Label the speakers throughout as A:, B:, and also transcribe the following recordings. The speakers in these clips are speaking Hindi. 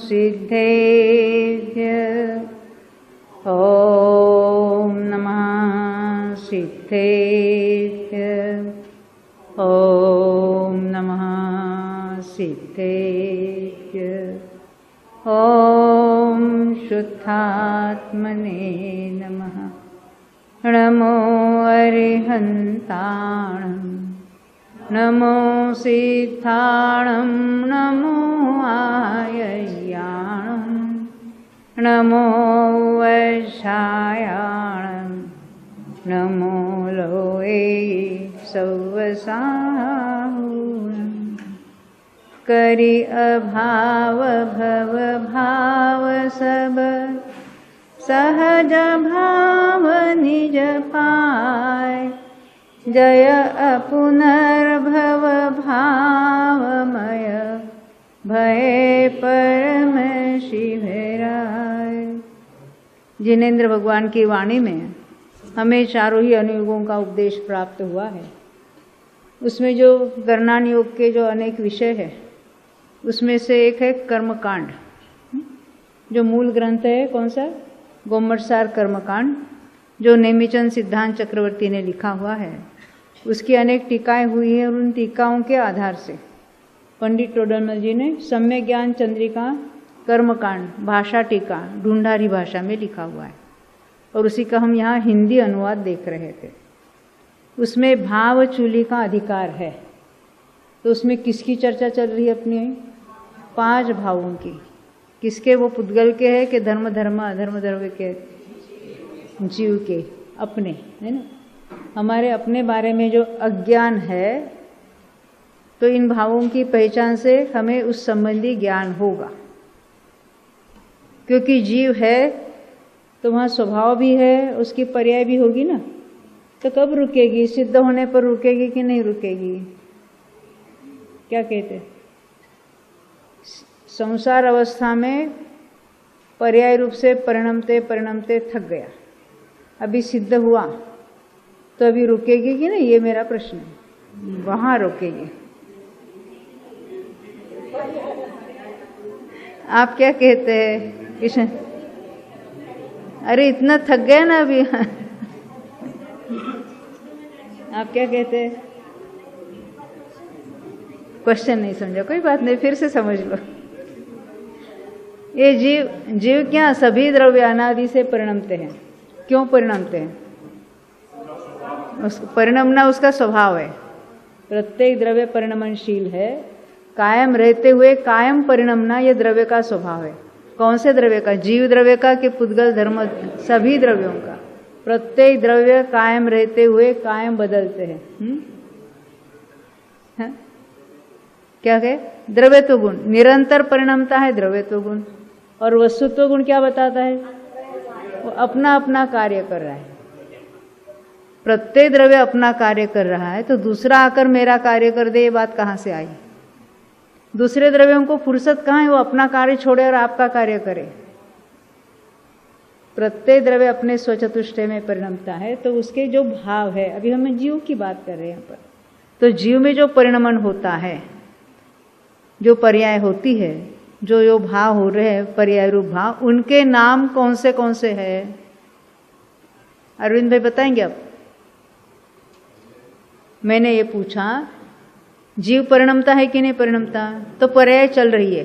A: सिद्धेभ्यः ॐ नमः सिद्धेभ्यः ॐ नमः सिद्धेभ्यः ॐ शुद्धात्मने नमः। नमो अरिहन्ताणं नमो सिद्धाणं नमो आययाणं नमो वैशायाणं नमो लोये सौवसाहुणं करि अभाव भव भाव सब सहज भाव निज पाय जय अपुनर्भव भावमय भय परम शिवराय। जिनेंद्र भगवान की वाणी में हमें चारों ही अनुयोगों का उपदेश प्राप्त हुआ है। उसमें जो गणना योग के जो अनेक विषय है उसमें से एक है कर्मकांड, जो मूल ग्रंथ है कौन सा, गोमटसार कर्मकांड, जो नेमिचंद सिद्धांत चक्रवर्ती ने लिखा हुआ है। उसकी अनेक टीकाएं हुई हैं और उन टीकाओं के आधार से पंडित टोडरमल जी ने सम्यक ज्ञान चंद्रिका कर्मकांड भाषा टीका ढूंढारी भाषा में लिखा हुआ है और उसी का हम यहाँ हिंदी अनुवाद देख रहे थे। उसमें भाव चूली का अधिकार है, तो उसमें किसकी चर्चा चल रही है अपनी, 5 भावों की। किसके, वो पुद्गल के है कि धर्म धर्म अधर्म धर्म के, जीव के अपने, है ना। हमारे अपने बारे में जो अज्ञान है तो इन भावों की पहचान से हमें उस संबंधी ज्ञान होगा, क्योंकि जीव है तो वहाँ स्वभाव भी है, उसकी पर्याय भी होगी ना। तो कब रुकेगी, सिद्ध होने पर रुकेगी कि नहीं रुकेगी, क्या कहते। संसार अवस्था में पर्याय रूप से परिणमते परिणमते थक गया, अभी सिद्ध हुआ तो अभी रुकेगी कि नहीं, ये मेरा प्रश्न है। वहाँ रुकेगी। आप क्या कहते हैं किशन? अरे इतना थक गया ना अभी। आप क्या कहते हैं? क्वेश्चन नहीं समझा, कोई बात नहीं, फिर से समझ लो। ये जीव क्या सभी द्रव्य अनादि से परिणमते हैं। क्यों परिणमते हैं? परिणमना उसका स्वभाव है। प्रत्येक द्रव्य परिणमनशील है, कायम रहते हुए कायम परिणमना ये द्रव्य का स्वभाव है। कौन से द्रव्य का? जीव द्रव्य का कि पुद्गल धर्म, सभी द्रव्यों का। प्रत्येक द्रव्य कायम रहते हुए कायम बदलते हैं। है? क्या कहे? द्रव्यत्व गुण निरंतर परिणमता है, द्रव्यत्व गुण। और वस्तुत्व गुण क्या बताता है? वो अपना अपना कार्य कर रहा है। प्रत्येक द्रव्य अपना कार्य कर रहा है, तो दूसरा आकर मेरा कार्य कर दे, ये बात कहाँ से आई? दूसरे द्रव्यों को फुर्सत कहाँ है वो अपना कार्य छोड़े और आपका कार्य करे। प्रत्येक द्रव्य अपने स्वचतुष्टय में परिणमता है, तो उसके जो भाव है, अभी हम जीव की बात कर रहे हैं यहाँ पर, तो जीव में जो परिणमन होता है, जो पर्याय होती है, जो भाव हो रहे हैं पर्याय रूप भाव, उनके नाम कौन से है? अरविंद भाई बताएंगे अब। मैंने ये पूछा जीव परिणमता है कि नहीं परिणमता, तो पर्याय चल रही है,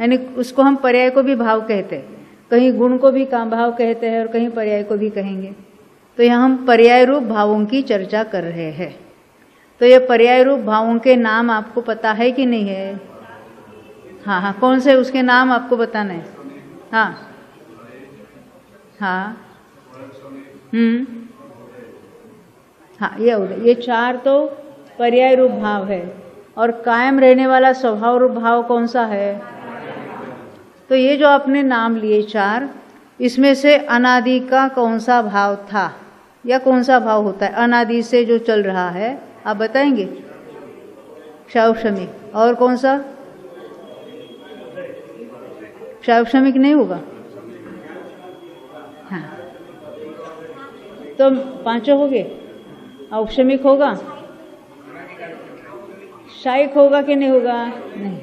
A: यानी उसको हम पर्याय को भी भाव कहते हैं, कहीं गुण को भी भाव कहते हैं और कहीं पर्याय को भी कहेंगे। तो यहाँ हम पर्याय रूप भावों की चर्चा कर रहे हैं। तो ये पर्याय रूप भावों के नाम आपको पता है कि नहीं है? हाँ हाँ, कौन से उसके नाम आपको बताना है? हाँ हाँ हाँ, ये 4 तो पर्याय रूप भाव है। और कायम रहने वाला स्वभाव रूप भाव कौन सा है? तो ये जो आपने नाम लिए 4, इसमें से अनादि का कौन सा भाव था या कौन सा भाव होता है अनादि से जो चल रहा है, आप बताएंगे? क्षौक्षमिक। और कौन सा? क्षौक्षमिक नहीं होगा। हाँ, तो 5 हो गए। औक्षमिक होगा, शायिक होगा कि नहीं होगा? नहीं।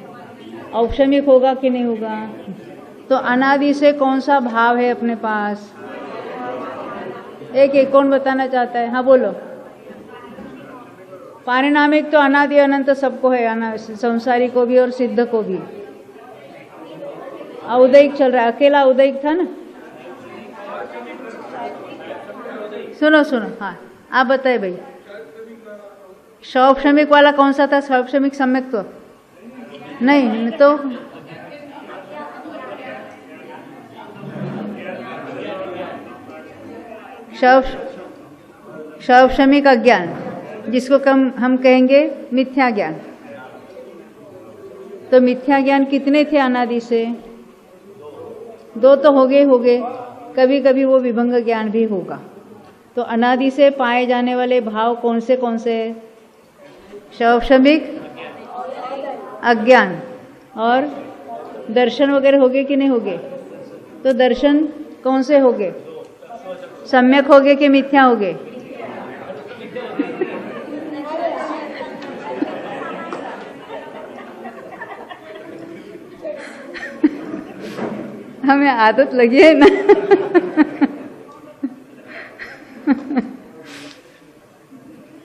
A: औक्षमिक होगा कि नहीं होगा? तो अनादि से कौन सा भाव है अपने पास? एक एक कौन बताना चाहता है? हाँ बोलो। पारिणामिक तो अनादि अनंत सबको है, संसारी को भी और सिद्ध को भी। औदैहिक चल रहा है, अकेला औदैहिक था ना। सुनो सुनो, हाँ आप बताए भाई, शौक्षमिक वाला कौन सा था? शौक्षमिक सम्यक तो नहीं, तो शौक्षमिक अज्ञान, जिसको हम कहेंगे मिथ्या ज्ञान। तो मिथ्या ज्ञान कितने थे अनादि से? 2 तो हो गए, कभी कभी वो विभंग ज्ञान भी होगा। तो अनादि से पाए जाने वाले भाव कौन से? शौक्षमिक अज्ञान और दर्शन वगैरह होगे कि नहीं होगे? तो दर्शन कौन से होगे? सम्यक होगे कि मिथ्या होगे? हमें आदत लगी है ना।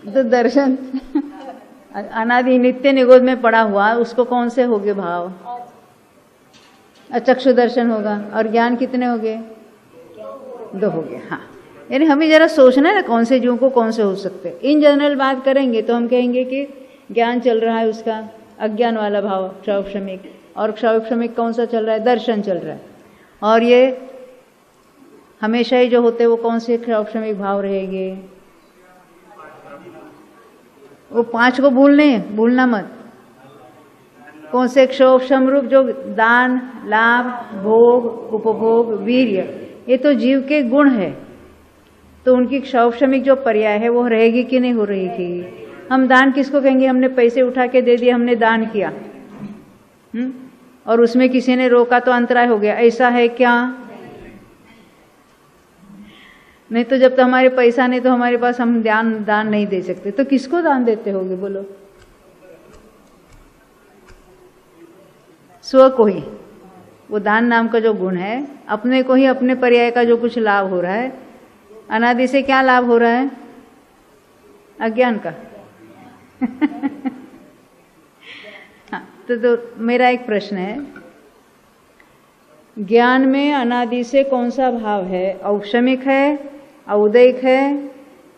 A: तो दर्शन अनादि नित्य निगोद में पड़ा हुआ, उसको कौन से होगे भाव? अचक्षु दर्शन होगा। और ज्ञान कितने होगे? 2 हो गए। हाँ, यानी हमें जरा सोचना है ना कौन से जीवों को कौन से हो सकते हैं। इन जनरल बात करेंगे तो हम कहेंगे कि ज्ञान चल रहा है, उसका अज्ञान वाला भाव क्षौक्षमिक, और क्षौक्षमिक कौन सा चल रहा है? दर्शन चल रहा है। और ये हमेशा ही जो होते वो कौन से क्षौक्षमिक भाव रहेंगे? वो 5 को भूलना मत। कौन से क्षौक्षम रूप? जो दान, लाभ, भोग, उपभोग, वीर्य, ये तो जीव के गुण है। तो उनकी क्षौक्षमिक जो पर्याय है वो रहेगी कि नहीं हो रहेगी? हम दान किसको कहेंगे? हमने पैसे उठा के दे दिए, हमने दान किया, और उसमें किसी ने रोका तो अंतराय हो गया, ऐसा है क्या? नहीं तो जब तक हमारे पैसा नहीं तो हमारे पास हम दान नहीं दे सकते। तो किसको दान देते होगे बोलो? स्व को ही। वो दान नाम का जो गुण है, अपने को ही, अपने पर्याय का जो कुछ लाभ हो रहा है। अनादि से क्या लाभ हो रहा है? अज्ञान का। हाँ, तो मेरा एक प्रश्न है, ज्ञान में अनादि से कौन सा भाव है? औक्षमिक है, औदैहिक है,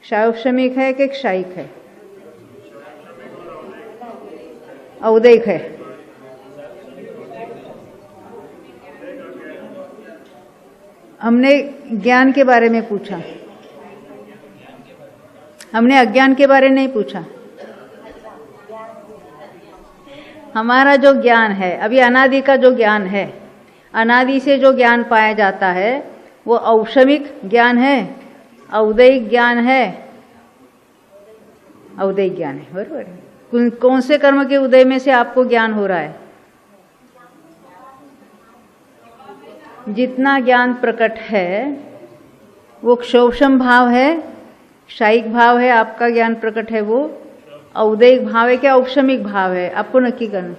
A: क्षौक्षमिक है कि क्षायिक है? औदैहिक है। हमने ज्ञान के बारे में पूछा, हमने अज्ञान के बारे में नहीं पूछा। हमारा जो ज्ञान है अभी, अनादि का जो ज्ञान है, अनादि से जो ज्ञान पाया जाता है वो औक्षमिक ज्ञान है, औदैहिक ज्ञान है? औदैहिक ज्ञान है, बरोबर। कौन से कर्म के उदय में से आपको ज्ञान हो रहा है? जितना ज्ञान प्रकट है वो क्षौक्षम भाव है, क्षायिक भाव है। आपका ज्ञान प्रकट है वो औदैहिक भाव है क्या औक्षमिक भाव है? आपको नक्की करना।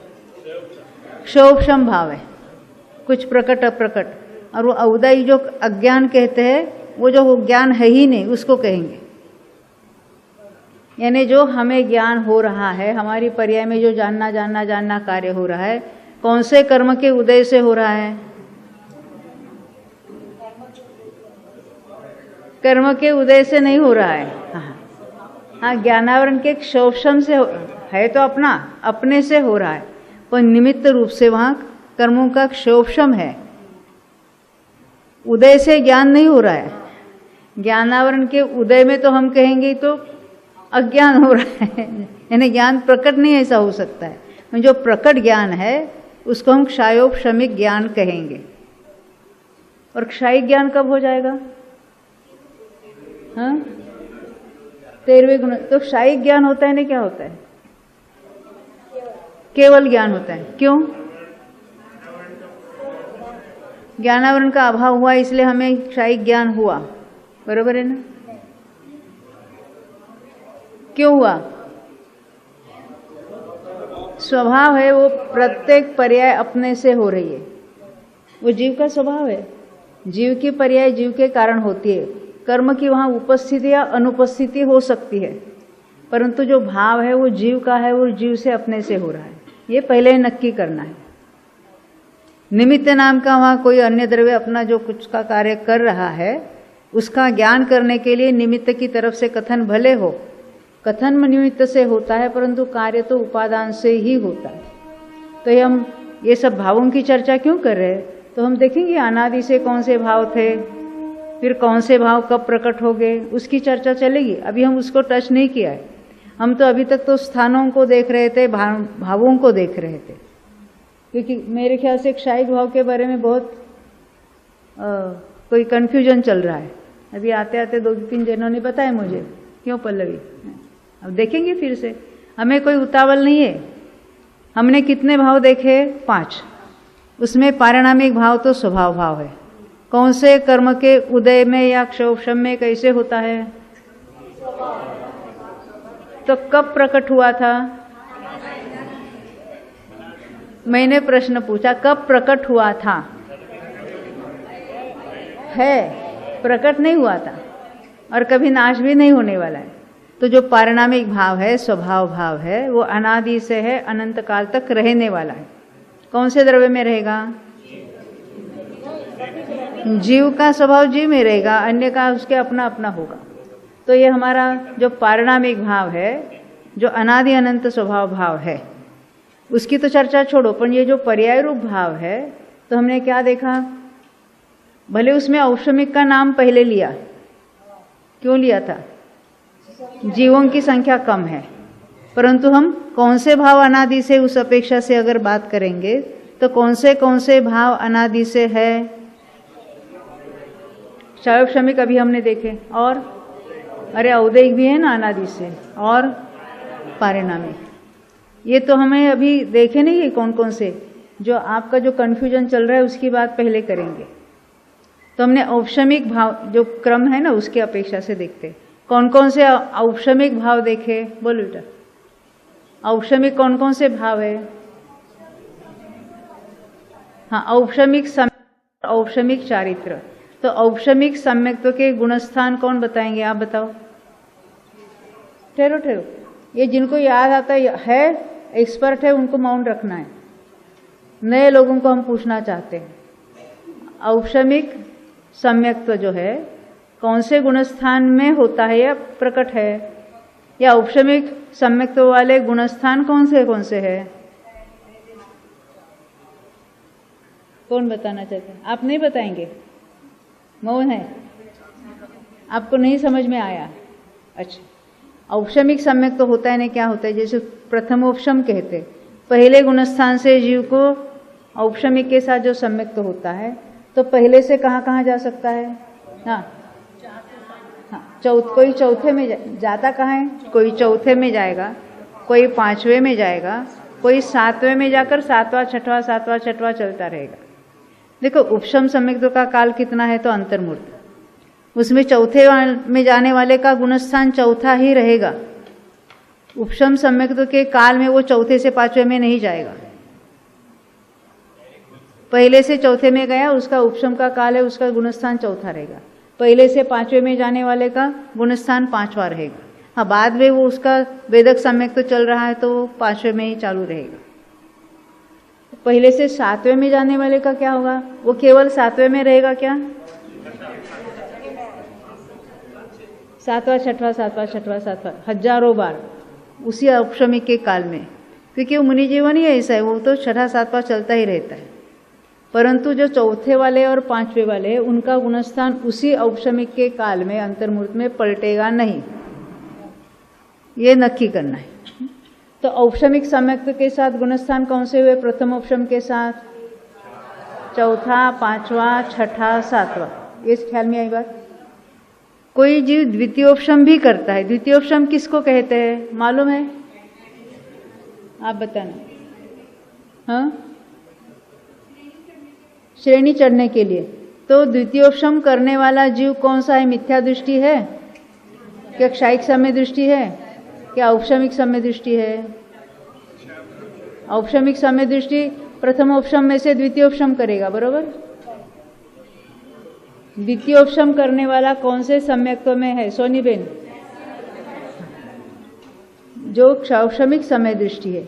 A: क्षौक्षम भाव है, कुछ प्रकट अप्रकट। और वो औदैहिक जो अज्ञान कहते हैं, वो जो ज्ञान है ही नहीं, उसको कहेंगे। यानी जो हमें ज्ञान हो रहा है, हमारी पर्याय में जो जानना कार्य हो रहा है, कौन से कर्म के उदय से हो रहा है? कर्म के उदय से नहीं हो रहा है। हाँ, ज्ञानावरण के क्षौक्षम से है, तो अपने से हो रहा है, पर निमित्त रूप से वहां कर्मों का क्षौक्षम है। उदय से ज्ञान नहीं हो रहा है। ज्ञानावरण के उदय में तो हम कहेंगे तो अज्ञान हो रहा है, यानी ज्ञान प्रकट नहीं ऐसा हो सकता है। जो प्रकट ज्ञान है उसको हम क्षयोपशमिक ज्ञान कहेंगे। और क्षायिक ज्ञान कब हो जाएगा? हाँ, 13वें गुण। तो क्षायिक ज्ञान होता है ना, क्या होता है? केवल ज्ञान होता है। क्यों? ज्ञानावरण का अभाव हुआ, इसलिए हमें क्षायिक ज्ञान हुआ, बरोबर है ना? क्यों हुआ? स्वभाव है वो, प्रत्येक पर्याय अपने से हो रही है। वो जीव का स्वभाव है। जीव की पर्याय जीव के कारण होती है। कर्म की वहाँ उपस्थिति या अनुपस्थिति हो सकती है, परंतु जो भाव है वो जीव का है, वो जीव से अपने से हो रहा है। ये पहले नक्की करना है। निमित्त नाम का वहाँ कोई अन्य द्रव्य अपना जो कुछ का कार्य कर रहा है, उसका ज्ञान करने के लिए निमित्त की तरफ से कथन भले हो, कथन निमित्त से होता है, परंतु कार्य तो उपादान से ही होता है। तो हम ये सब भावों की चर्चा क्यों कर रहे हैं? तो हम देखेंगे अनादि से कौन से भाव थे, फिर कौन से भाव कब प्रकट हो गए, उसकी चर्चा चलेगी। अभी हम उसको टच नहीं किया है। हम तो अभी तक तो स्थानों को देख रहे थे, भावों को देख रहे थे, क्योंकि मेरे ख्याल से क्षायिक भाव के बारे में बहुत कोई कन्फ्यूजन चल रहा है। अभी आते आते 2-3 जनों ने बताया मुझे, क्यों पल्लवी। अब देखेंगे फिर से, हमें कोई उतावल नहीं है। हमने कितने भाव देखे? 5। उसमें पारिणामिक भाव तो स्वभाव भाव है। कौन से कर्म के उदय में या क्षोभम में कैसे होता है? तो कब प्रकट हुआ था? मैंने प्रश्न पूछा, कब प्रकट हुआ था? है, प्रकट नहीं हुआ था और कभी नाश भी नहीं होने वाला है। तो जो पारिणामिक भाव है, स्वभाव भाव है, वो अनादि से है, अनंत काल तक रहने वाला है। कौन से द्रव्य में रहेगा? जीव का स्वभाव जीव में रहेगा, अन्य का उसके अपना अपना होगा। तो ये हमारा जो पारिणामिक भाव है, जो अनादि अनंत स्वभाव भाव है, उसकी तो चर्चा छोड़ो, पर ये जो पर्याय रूप भाव है, तो हमने क्या देखा? भले उसमें औषमिक का नाम पहले लिया, क्यों लिया था? जीवों की संख्या कम है, परंतु हम कौन से भाव अनादि से, उस अपेक्षा से अगर बात करेंगे तो कौन से भाव अनादि से है? क्षायोपशमिक अभी हमने देखे, और अरे औदैहिक भी है ना अनादि से, और पारिणामिक। ये तो हमें अभी देखे नहीं है कौन कौन से। जो आपका जो कन्फ्यूजन चल रहा है उसकी बात पहले करेंगे। तो हमने औपशमिक भाव जो क्रम है ना, उसके अपेक्षा से देखते कौन कौन से औपशमिक भाव देखे। बोलो बेटा, औपशमिक कौन कौन से भाव है? हाँ, औपशमिक सम्यक, औपशमिक चारित्र। तो औपशमिक सम्यक्त्व के गुणस्थान कौन बताएंगे? आप बताओ। ठहरो, ये जिनको याद आता है, एक्सपर्ट है, उनको माउंट रखना है। नए लोगों को हम पूछना चाहते हैं, औपशमिक सम्यक्त्व जो है कौन से गुणस्थान में होता है या प्रकट है, या औपशमिक सम्यक्त्व वाले गुणस्थान कौन से है? कौन बताना चाहते हैं? आप नहीं बताएंगे? मौन है, आपको नहीं समझ में आया? अच्छा, औपशमिक सम्यक्त्व होता है ना, क्या होता है? जैसे प्रथमोपशम कहते, पहले गुणस्थान से जीव को औपशमिक के साथ जो सम्यक्त्व होता है, तो पहले से कहाँ जा सकता है? हाँ, कोई चौथे में जाता कहाँ है? कोई चौथे में जाएगा, कोई 5वें में जाएगा, कोई 7वें में जाकर 7वां 6वां चलता रहेगा। देखो, उपशम सम्यक्त्व का काल कितना है? तो अंतर्मूर्त, उसमें चौथे में जाने वाले का गुणस्थान चौथा ही रहेगा। उपशम सम्यक्त्व के काल में वो चौथे से 5वें में नहीं जाएगा। पहले से चौथे में गया, उसका उपशम का काल है, उसका गुणस्थान चौथा रहेगा। पहले से 5वें में जाने वाले का गुणस्थान 5वां रहेगा। हाँ, बाद में वो उसका वेदक सम्यक्त्व चल रहा है तो वो 5वें में ही चालू रहेगा। पहले से 7वें में जाने वाले का क्या होगा? वो केवल 7वें में रहेगा क्या? 7वां 6वां हजारों बार उसी औपशमिक के काल में, क्योंकि वो मुनि जीवन ही ऐसा है, वो तो 6वां 7वां चलता ही रहता है। परंतु जो चौथे वाले और 5वें वाले हैं, उनका गुणस्थान उसी औपशमिक के काल में अंतर्मूर्त में पलटेगा नहीं, ये नक्की करना है। तो औपशमिक सम्यक्त्व के साथ गुणस्थान कौन से हुए? प्रथम औपशम के साथ चौथा, 5वां, 6ठा, 7वां। ये ख्याल में आई बात? कोई जीव द्वितीयोपशम भी करता है। द्वितीयोपशम किसको कहते हैं? मालूम है? आप बताना। हाँ, श्रेणी चढ़ने के लिए। तो द्वितीयोपशम करने वाला जीव कौन सा है? मिथ्या दृष्टि है क्या? क्षायिक समय दृष्टि है क्या? औपशमिक समय दृष्टि है? औपशमिक समय दृष्टि प्रथम उपशम में से द्वितीयोपशम करेगा, बरोबर? द्वितीयोपशम करने वाला कौन से सम्यक्त्व में है सोनी बेन? जो क्षौक्षमिक समय दृष्टि है।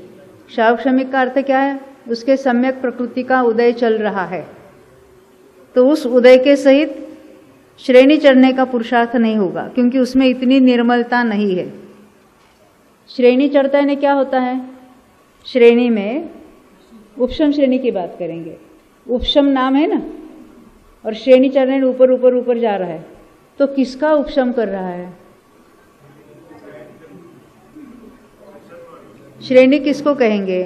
A: क्षौक्षमिक का अर्थ क्या है? उसके सम्यक प्रकृति का उदय चल रहा है, तो उस उदय के सहित श्रेणी चढ़ने का पुरुषार्थ नहीं होगा, क्योंकि उसमें इतनी निर्मलता नहीं है। श्रेणी चढ़ता है क्या होता है? श्रेणी में उपशम श्रेणी की बात करेंगे। उपशम नाम है ना, और श्रेणी चढ़ने ऊपर ऊपर ऊपर जा रहा है, तो किसका उपशम कर रहा है? श्रेणी किसको कहेंगे?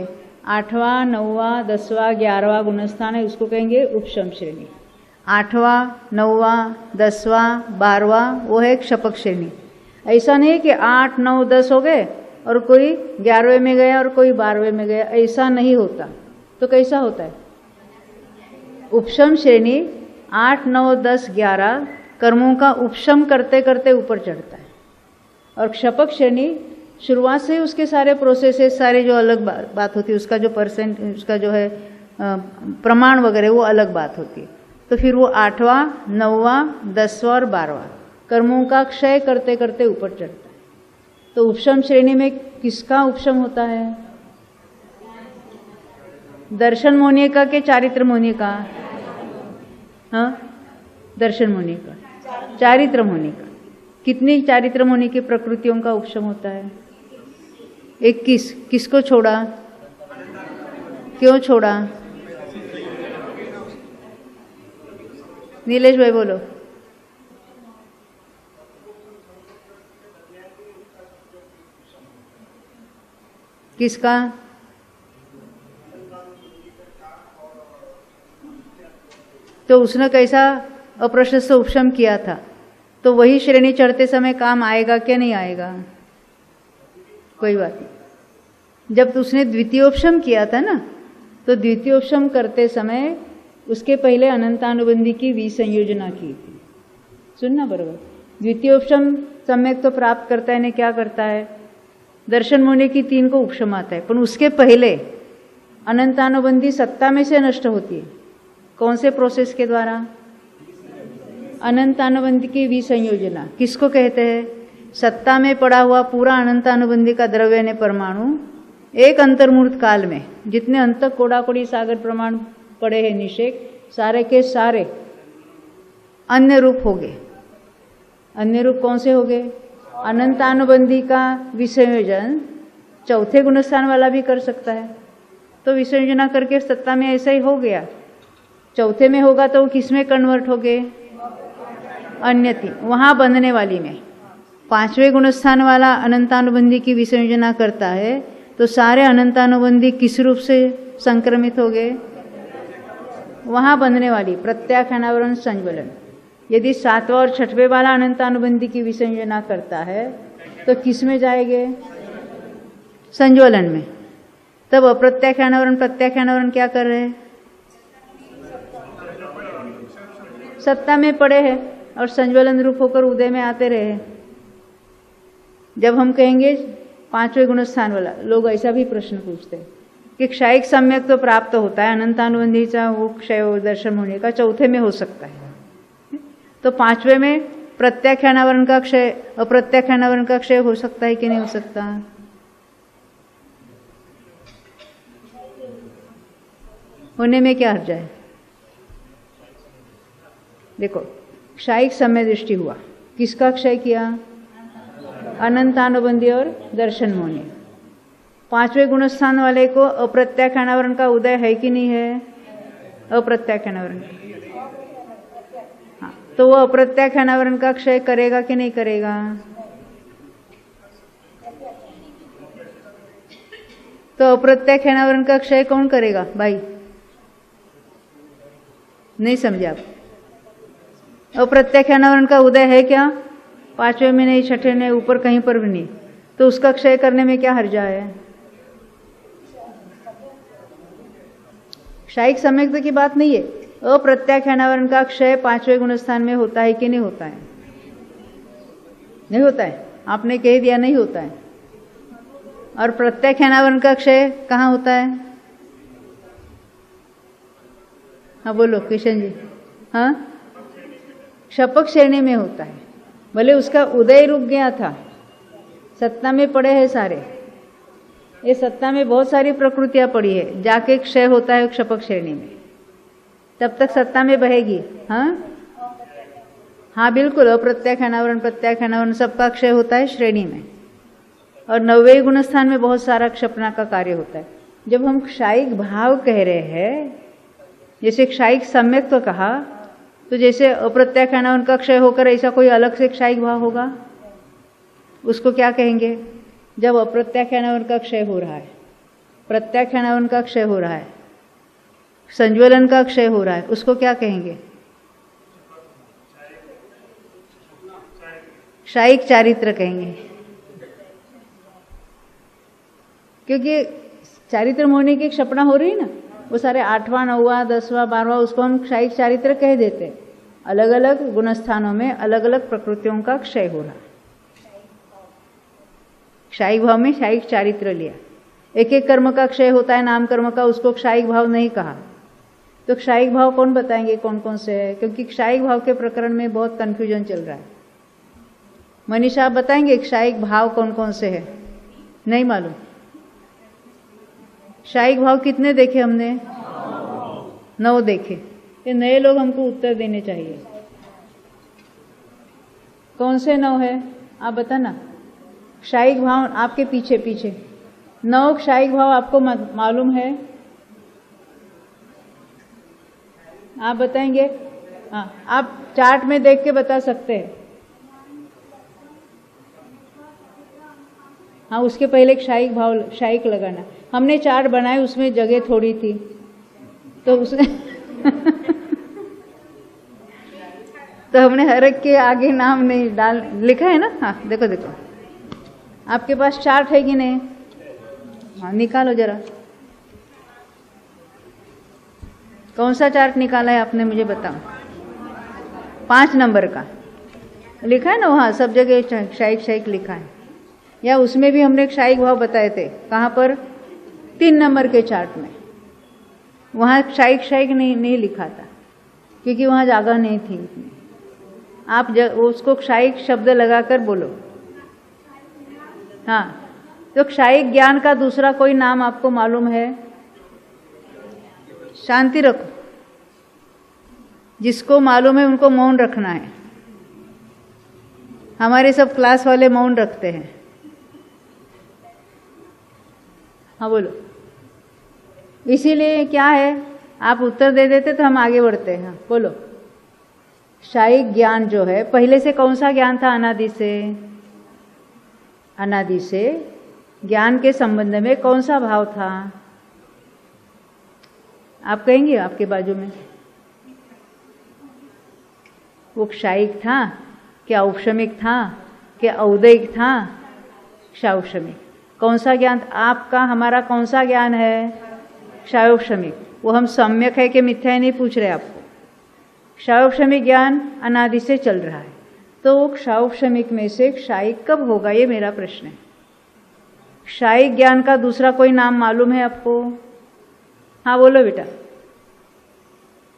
A: 8वां, 9वां, 10वां, 11वां गुणस्थान है, उसको कहेंगे उपशम श्रेणी। 8वां, 9वां, 10वां, 12वां वो है क्षपक श्रेणी। ऐसा नहीं कि 8, 9, 10 हो गए और कोई 11वें में गया और कोई 12वें में गया, ऐसा नहीं होता। तो कैसा होता है? उपशम श्रेणी 8, 9, 10, 11 कर्मों का उपशम करते करते ऊपर चढ़ता है, और क्षपक श्रेणी शुरुआत से उसके सारे प्रोसेसेस, सारे जो अलग बात होती है, उसका जो परसेंट, उसका जो है प्रमाण वगैरह, वो अलग बात होती है। तो फिर वो 8वां, 9वां, 10वां और 12वां कर्मों का क्षय करते करते ऊपर चढ़ता है। तो उपशम श्रेणी में किसका उपशम होता है? दर्शन मुनि का के चारित्र मुनि का? हाँ, दर्शन मुनि का, चारित्र मुनि का। कितनी चारित्र मुनि की प्रकृतियों का उपशम होता है? 21। किसको छोड़ा? क्यों छोड़ा? नीलेश भाई बोलो। किसका? तो उसने कैसा अप्रशस्त उपशम किया था, तो वही श्रेणी चढ़ते समय काम आएगा क्या नहीं आएगा? कोई बात नहीं। जब उसने द्वितीयोपशम किया था ना, तो द्वितीयोपशम करते समय उसके पहले अनंतानुबंधी की विसंयोजना की थी। सुनना बराबर। द्वितीयोपशम सम्यक तो प्राप्त करता है ने क्या करता है? दर्शन मुनि की 3 को उपशम आता है, पर उसके पहले अनंतानुबंधी सत्ता में से नष्ट होती है। कौन से प्रोसेस के द्वारा? अनंतानुबंधी की विसंयोजना। किसको कहते हैं? सत्ता में पड़ा हुआ पूरा अनंतानुबंधी का द्रव्य ने परमाणु एक अंतर्मूर्त काल में जितने अंत कोड़ाकोड़ी सागर प्रमाण पड़े हैं निषेक, सारे के सारे अन्य रूप हो गए। अन्य रूप कौन से हो गए? अनंतानुबंधी का विसंयोजन चौथे गुणस्थान वाला भी कर सकता है, तो विसंयोजना करके सत्ता में ऐसा ही हो गया। चौथे में होगा तो किस में कन्वर्ट हो गए? अन्यति, वहाँ बंधने वाली में। 5वें गुणस्थान वाला अनंतानुबंधी की विसंयोजना करता है, तो सारे अनंतानुबंधी किस रूप से संक्रमित हो गए? वहाँ बंधने वाली प्रत्याख्यानावरण संज्वलन। यदि 7वां और 6वें वाला अनंतानुबंधी की विसंयोजना करता है, तो किस में जाएंगे? संज्वलन में। तब अप्रत्याख्यानावरण प्रत्याख्यानावरण क्या कर रहे हैं? सत्ता में पड़े हैं और संज्वलन रूप होकर उदय में आते रहे। जब हम कहेंगे 5वें गुणस्थान वाला, लोग ऐसा भी प्रश्न पूछते हैं कि क्षयिक सम्यक तो प्राप्त होता है, अनंतानुबंधीचा वो क्षय दर्शन होने का 4थे में हो सकता है, तो 5वें में प्रत्याख्यानावरण का क्षय, अप्रत्याख्यानावरण का क्षय हो सकता है कि नहीं हो सकता? होने में क्या हर्ज है? देखो, क्षयिक समय दृष्टि हुआ, किसका क्षय किया? अनंतानुबंधी और दर्शन मोहनी। 5वें गुणस्थान वाले को अप्रत्याख्यानावरण का उदय है कि नहीं है? अप्रत्याख्यानावरण। हाँ, तो वो अप्रत्याख्यानावरण का क्षय करेगा कि नहीं करेगा? तो अप्रत्याख्यानावरण का क्षय कौन करेगा भाई? नहीं समझे आप? अप्रत्याख्यानावरण का उदय है क्या? 5वें में नहीं, 6ठे में, ऊपर कहीं पर भी नहीं, तो उसका क्षय करने में क्या हर्जा है? क्षयिक सम्यक्त्व की बात नहीं है। अप्रत्याख्यानावरण का क्षय 5वें गुणस्थान में होता है कि नहीं होता है? नहीं होता है, आपने कह दिया नहीं होता है। और प्रत्याख्यानावरण का क्षय कहाँ होता है? हाँ बोलो किशन जी। हाँ, क्षपक श्रेणी में होता है। भले उसका उदय रुक गया था, सत्ता में पड़े हैं सारे, ये सत्ता में बहुत सारी प्रकृतियां पड़ी है, जाके क्षय होता है क्षपक श्रेणी में, तब तक सत्ता में बहेगी। हाँ बिल्कुल, अप्रत्याख्यानावरण प्रत्याख्यानावरण सबका क्षय होता है श्रेणी में। और 90 गुण स्थान में बहुत सारा क्षपना का कार्य होता है। जब हम क्षायिक भाव कह रहे हैं, जैसे क्षायिक सम्यक तो कहा, तो जैसे अप्रत्याख्यानावरण का क्षय होकर ऐसा कोई अलग से क्षायिक भाव होगा, उसको क्या कहेंगे? जब अप्रत्याख्यानावरण का क्षय हो रहा है, प्रत्याख्यानावरण का क्षय हो रहा है, संज्वलन का क्षय हो रहा है, उसको क्या कहेंगे? क्षायिक चारित्र कहेंगे। क्योंकि चारित्र होने की क्षपणा हो रही ना, वो सारे 8वां 9वां 10वां 12वां उसको हम क्षायिक चारित्र कह देते हैं। अलग अलग गुणस्थानों में अलग अलग प्रकृतियों का क्षय हो रहा। क्षायिक भाव में क्षायिक चारित्र लिया। एक एक कर्म का क्षय होता है, नाम कर्म का, उसको क्षायिक भाव नहीं कहा। तो क्षायिक भाव कौन बताएंगे कौन कौन से है? क्योंकि क्षायिक भाव के प्रकरण में बहुत कंफ्यूजन चल रहा है। मनीषा आप बताएंगे क्षायिक भाव कौन कौन से है? नहीं मालूम। क्षायिक भाव कितने देखे हमने? 9 देखे। ये नए लोग हमको उत्तर देने चाहिए। कौन से 9 है आप बताना। क्षायिक भाव आपके पीछे पीछे 9 क्षायिक भाव आपको मालूम है? आप बताएंगे? हाँ, आप चार्ट में देख के बता सकते हैं। हाँ, उसके पहले क्षायिक भाव क्षायिक लगाना। हमने चार्ट बनाए, उसमें जगह थोड़ी थी तो उसने तो हमने हर एक के आगे नाम नहीं डाल लिखा है ना। हाँ देखो देखो, आपके पास चार्ट है कि नहीं? हाँ निकालो जरा। कौन सा चार्ट निकाला है आपने, मुझे बताओ। 5 नंबर का लिखा है ना वहाँ, सब जगह क्षायिक क्षायिक लिखा है। या उसमें भी हमने क्षायिक भाव बताए थे। कहाँ पर? 3 नंबर के चार्ट में। वहाँ क्षायिक क्षायिक नहीं लिखा था, क्योंकि वहाँ जगह नहीं थी इतनी। आप उसको क्षायिक शब्द लगाकर बोलो। हाँ, तो क्षायिक ज्ञान का दूसरा कोई नाम आपको मालूम है? शांति रखो, जिसको मालूम है उनको मौन रखना है। हमारे सब क्लास वाले मौन रखते हैं। हाँ बोलो। इसीलिए क्या है, आप उत्तर दे देते तो हम आगे बढ़ते हैं। बोलो। क्षायिक ज्ञान जो है, पहले से कौन सा ज्ञान था? अनादि से। अनादि से ज्ञान के संबंध में कौन सा भाव था? आप कहेंगे आपके बाजू में। वो क्षायिक था क्या औपशमिक था क्या औदयिक था? क्षायौपशमिक। कौन सा ज्ञान आपका? हमारा कौन सा ज्ञान है? क्षायौपशमिक। वो हम सम्यक है कि मिथ्या है नहीं पूछ रहे आपको। क्षायौपशमिक ज्ञान अनादि से चल रहा है, तो क्षायौपशमिक में से क्षायिक कब होगा, ये मेरा प्रश्न है। क्षायिक ज्ञान का दूसरा कोई नाम मालूम है आपको? हाँ बोलो बेटा।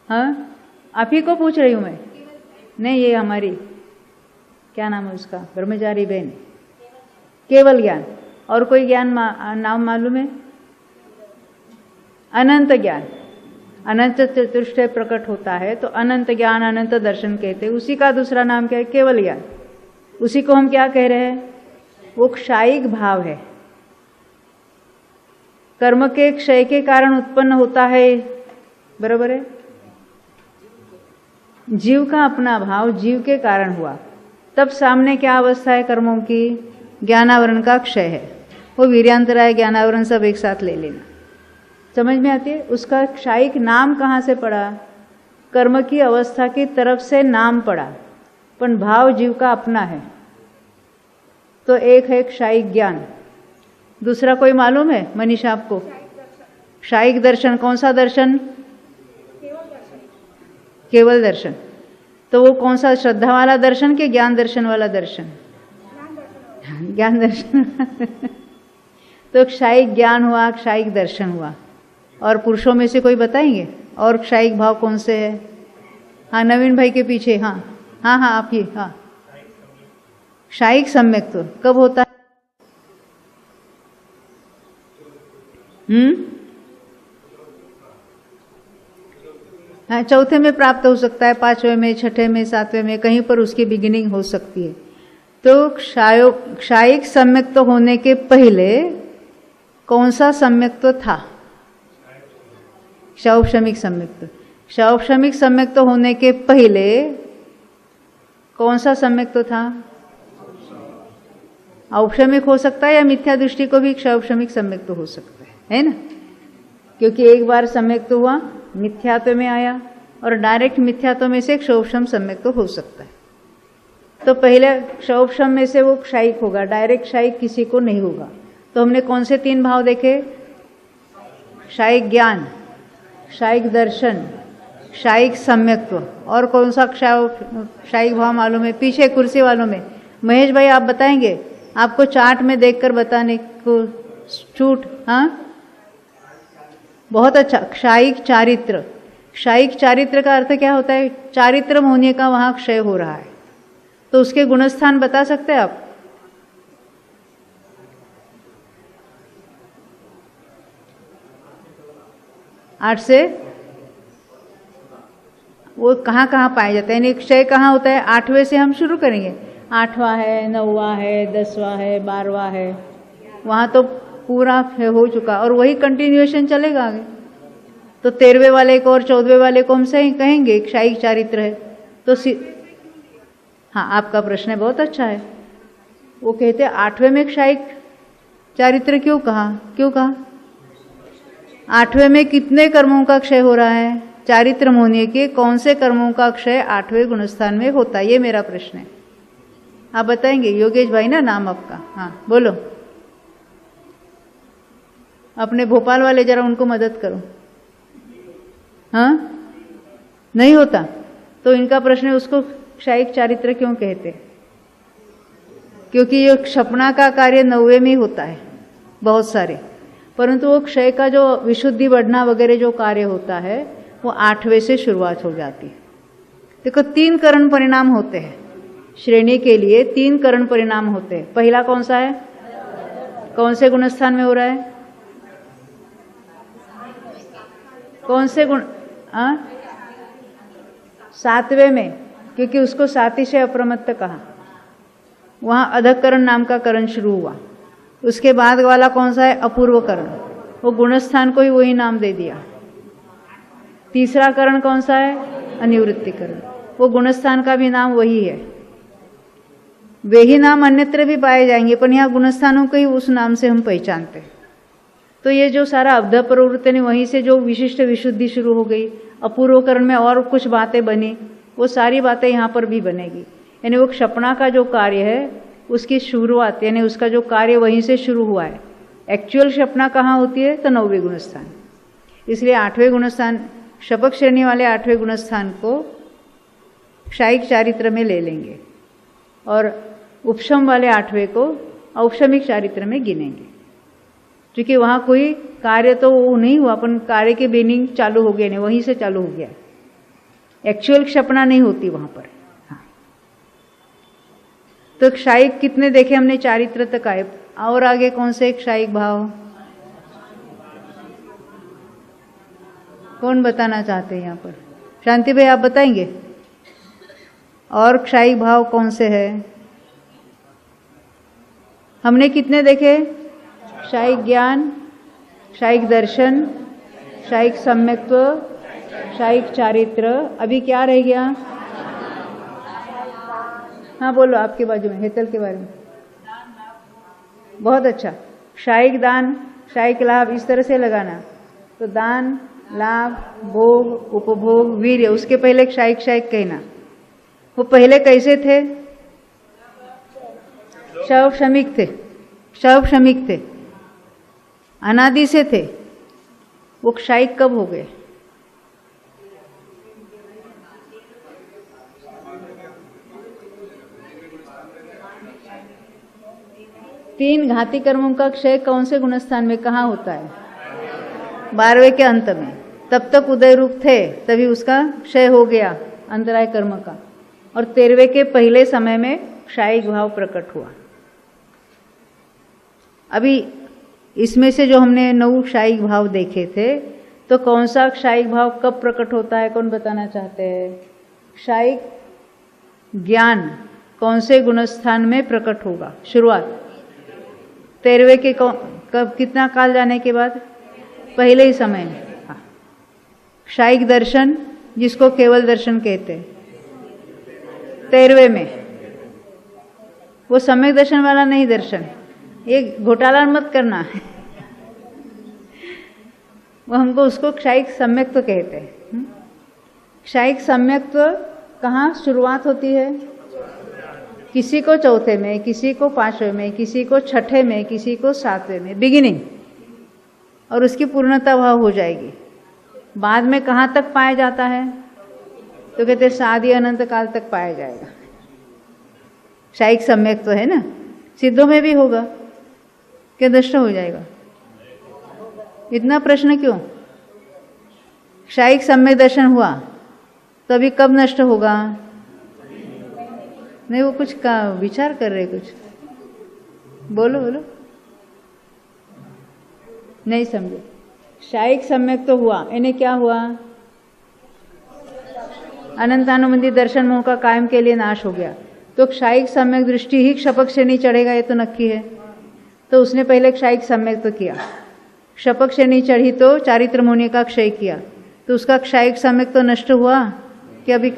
A: हाँ, आप ही को पूछ रही हूँ मैं। नहीं, ये हमारी क्या नाम है उसका, ब्रह्मचारी बहन। केवल ज्ञान। और कोई ज्ञान नाम मालूम है? अनंत ज्ञान। अनंत चतुष्टय प्रकट होता है तो अनंत ज्ञान अनंत दर्शन कहते हैं। उसी का दूसरा नाम क्या है? केवल ज्ञान। उसी को हम क्या कह रहे हैं? वो क्षायिक भाव है। कर्म के क्षय के कारण उत्पन्न होता है, बराबर है। जीव का अपना भाव जीव के कारण हुआ, तब सामने क्या अवस्था है कर्मों की? ज्ञानावरण का क्षय है। वो वीर्यांतराय ज्ञानावरण सब एक साथ ले लेना। समझ में आती है? उसका क्षायिक नाम कहाँ से पड़ा? कर्म की अवस्था की तरफ से नाम पड़ा, पर भाव जीव का अपना है। तो एक है क्षायिक ज्ञान, दूसरा कोई मालूम है मनीषा आपको? क्षायिक दर्शन। कौन सा दर्शन? केवल दर्शन। तो वो कौन सा, श्रद्धा वाला दर्शन के ज्ञान दर्शन वाला दर्शन? ज्ञान दर्शन। तो क्षायिक ज्ञान हुआ, क्षायिक दर्शन हुआ। और पुरुषों में से कोई बताएंगे और क्षायिक भाव कौन से है? हाँ नवीन भाई के पीछे। हाँ हाँ हाँ आप ही, हाँ क्षायिक सम्यक्त्व कब होता है? हाँ, चौथे में प्राप्त हो सकता है, पांचवें में, छठे में, सातवें में, कहीं पर उसकी बिगिनिंग हो सकती है। तो क्षायिक सम्यक्त्व होने के पहले कौन सा सम्यक्त्व था? क्षौक्षमिक सम्यक्त्व। क्षौक्षमिक सम्यक्त्व होने के पहले कौन सा सम्यक्त्व था? औक्षमिक हो सकता है या मिथ्या दृष्टि को भी क्षौक्षमिक सम्यक्त्व हो सकता है ना? क्योंकि एक बार सम्यक्त्व हुआ, मिथ्यात्व में आया, और डायरेक्ट मिथ्यात्व में से क्षौक्षम सम्यक्त्व हो सकता है। तो पहले क्षौक्षम में से वो क्षायिक होगा, डायरेक्ट क्षायिक किसी को नहीं होगा। तो हमने कौन से 3 भाव देखे? क्षायिक ज्ञान, क्षायिक दर्शन, क्षायिक सम्यक्त्व। और कौन सा क्षायिक भाव मालूम है? पीछे कुर्सी वालों में महेश भाई आप बताएंगे, आपको चार्ट में देखकर बताने को छूट। हाँ बहुत अच्छा। क्षायिक चारित्र। क्षायिक चारित्र का अर्थ क्या होता है? चारित्र होने का वहां क्षय हो रहा है, तो उसके गुणस्थान बता सकते हैं आप? आठ से वो कहाँ कहाँ पाए जाते हैं, यानी क्षय कहाँ होता है? 8वें से हम शुरू करेंगे। 8वां है, 9वां है, 10वां है, 12वां है, वहां तो पूरा हो चुका, और वही कंटिन्यूएशन चलेगा आगे। तो 13वें वाले को और 14वें वाले को हम सही कहेंगे क्षायिक चारित्र है। तो हाँ आपका प्रश्न बहुत अच्छा है। वो कहते हैं 8वें में क्षायिक चारित्र क्यों कहा? क्यों कहा? 8वें में कितने कर्मों का क्षय हो रहा है? चारित्र होने के कौन से कर्मों का क्षय 8वें गुणस्थान में होता है? ये मेरा प्रश्न है, आप बताएंगे। योगेश भाई ना नाम आपका? हाँ बोलो। अपने भोपाल वाले जरा उनको मदद करो। हाँ नहीं होता, तो इनका प्रश्न है उसको क्षायिक चारित्र क्यों कहते? क्योंकि ये क्षपणा का कार्य 9वें में होता है बहुत सारे, परंतु वो क्षय का जो विशुद्धि बढ़ना वगैरह जो कार्य होता है वो 8वें से शुरुआत हो जाती है। देखो 3 करण परिणाम होते हैं श्रेणी के लिए, 3 करण परिणाम होते हैं। पहला कौन सा है? कौन से गुणस्थान में हो रहा है? कौन से गुण? 7वें में, क्योंकि उसको सातिशय अप्रमत्त कहा, वहां अधकरण नाम का करण शुरू हुआ। उसके बाद वाला कौन सा है? अपूर्व करण, वो गुणस्थान को ही वही नाम दे दिया। तीसरा करण कौन सा है? अनिवृत्ति करण, वो गुणस्थान का भी नाम वही है। वे ही नाम अन्यत्र भी पाए जाएंगे, पर यहाँ गुणस्थानों को ही उस नाम से हम पहचानते हैं। तो ये जो सारा अब्ध प्रवृत्ति ने वहीं से जो विशिष्ट विशुद्धि शुरू हो गई, अपूर्वकरण में और कुछ बातें बनी, वो सारी बातें यहाँ पर भी बनेगी। यानी वो क्षपणा का जो कार्य है उसकी शुरुआत, यानी उसका जो कार्य वहीं से शुरू हुआ है। एक्चुअल क्षपणा कहाँ होती है? तो 9वें गुणस्थान। इसलिए 8वें गुणस्थान, शपक श्रेणी वाले 8वें गुणस्थान को क्षायिक चारित्र में ले लेंगे, और उपशम वाले 8वें को औक्षमिक चारित्र में गिनेंगे, क्योंकि वहां कोई कार्य तो वो नहीं हुआ, अपन कार्य के बिगिनिंग चालू हो गया, नहीं वहीं से चालू हो गया, एक्चुअल क्षपणा नहीं होती वहां पर। हाँ। तो क्षायिक कितने देखे हमने? चारित्र तक आए, और आगे कौन से क्षायिक भाव? कौन बताना चाहते हैं यहाँ पर? शांति भाई आप बताएंगे, और क्षायिक भाव कौन से है? हमने कितने देखे? क्षायिक ज्ञान, क्षायिक दर्शन, क्षायिक सम्यक्त्व, क्षायिक चारित्र। अभी क्या रह गया? हाँ बोलो, आपके बाजू में हेतल के बारे में। बहुत अच्छा। क्षायिक दान, क्षायिक लाभ, इस तरह से लगाना। तो दान, लाभ, भोग, उपभोग, वीर्य, उसके पहले क्षायिक क्षायिक कहना। वो पहले कैसे थे? क्षौक्षमिक थे, क्षौक्षमिक थे, अनादि से थे। वो क्षायिक कब हो गए? तीन घाती कर्मों का क्षय कौन से गुणस्थान में कहाँ होता है? 12वें के अंत में। तब तक उदय रूप थे, तभी उसका क्षय हो गया अंतराय कर्म का। और 13वें के पहले समय में क्षायिक भाव प्रकट हुआ। अभी इसमें से जो हमने 9 क्षायिक भाव देखे थे, तो कौन सा क्षायिक भाव कब प्रकट होता है, कौन बताना चाहते हैं? क्षायिक ज्ञान कौन से गुणस्थान में प्रकट होगा? शुरुआत 13वें के कब, कितना काल जाने के बाद? पहले ही समय में। हाँ। क्षायिक दर्शन जिसको केवल दर्शन कहते हैं 13वें में, वो सम्यक दर्शन वाला नहीं दर्शन, ये घोटाला मत करना है। वो हमको उसको क्षायिक सम्यक्त्व कहते हैं। क्षायिक सम्यक्त्व कहाँ शुरुआत होती है? किसी को 4थे में, किसी को 5वें में, किसी को 6ठे में, किसी को 7वें में, बिगिनिंग, और उसकी पूर्णता भाव हो जाएगी। बाद में कहाँ तक पाया जाता है? तो कहते हैं सादि अनंत काल तक पाया जाएगा। क्षायिक सम्यक्त्व है ना, सिद्धों में भी होगा क्या नष्ट हो जाएगा? इतना प्रश्न क्यों? क्षायिक सम्यक दर्शन हुआ तो अभी कब नष्ट होगा? नहीं, वो कुछ का विचार कर रहे, कुछ बोलो बोलो, नहीं समझे। क्षायिक सम्यक तो हुआ, इन्हें क्या हुआ? अनंतानुबंधी दर्शन मोह का कायम के लिए नाश हो गया। तो क्षायिक सम्यक दृष्टि ही क्षपक श्रेणी चढ़ेगा, ये तो नक्की है। तो उसने पहले क्षायिक सम्यक तो किया, क्षपक श्रेणी चढ़ी तो चारित्र मुनि का क्षय किया, तो उसका क्षायिक सम्यक तो नष्ट हुआ कि अभी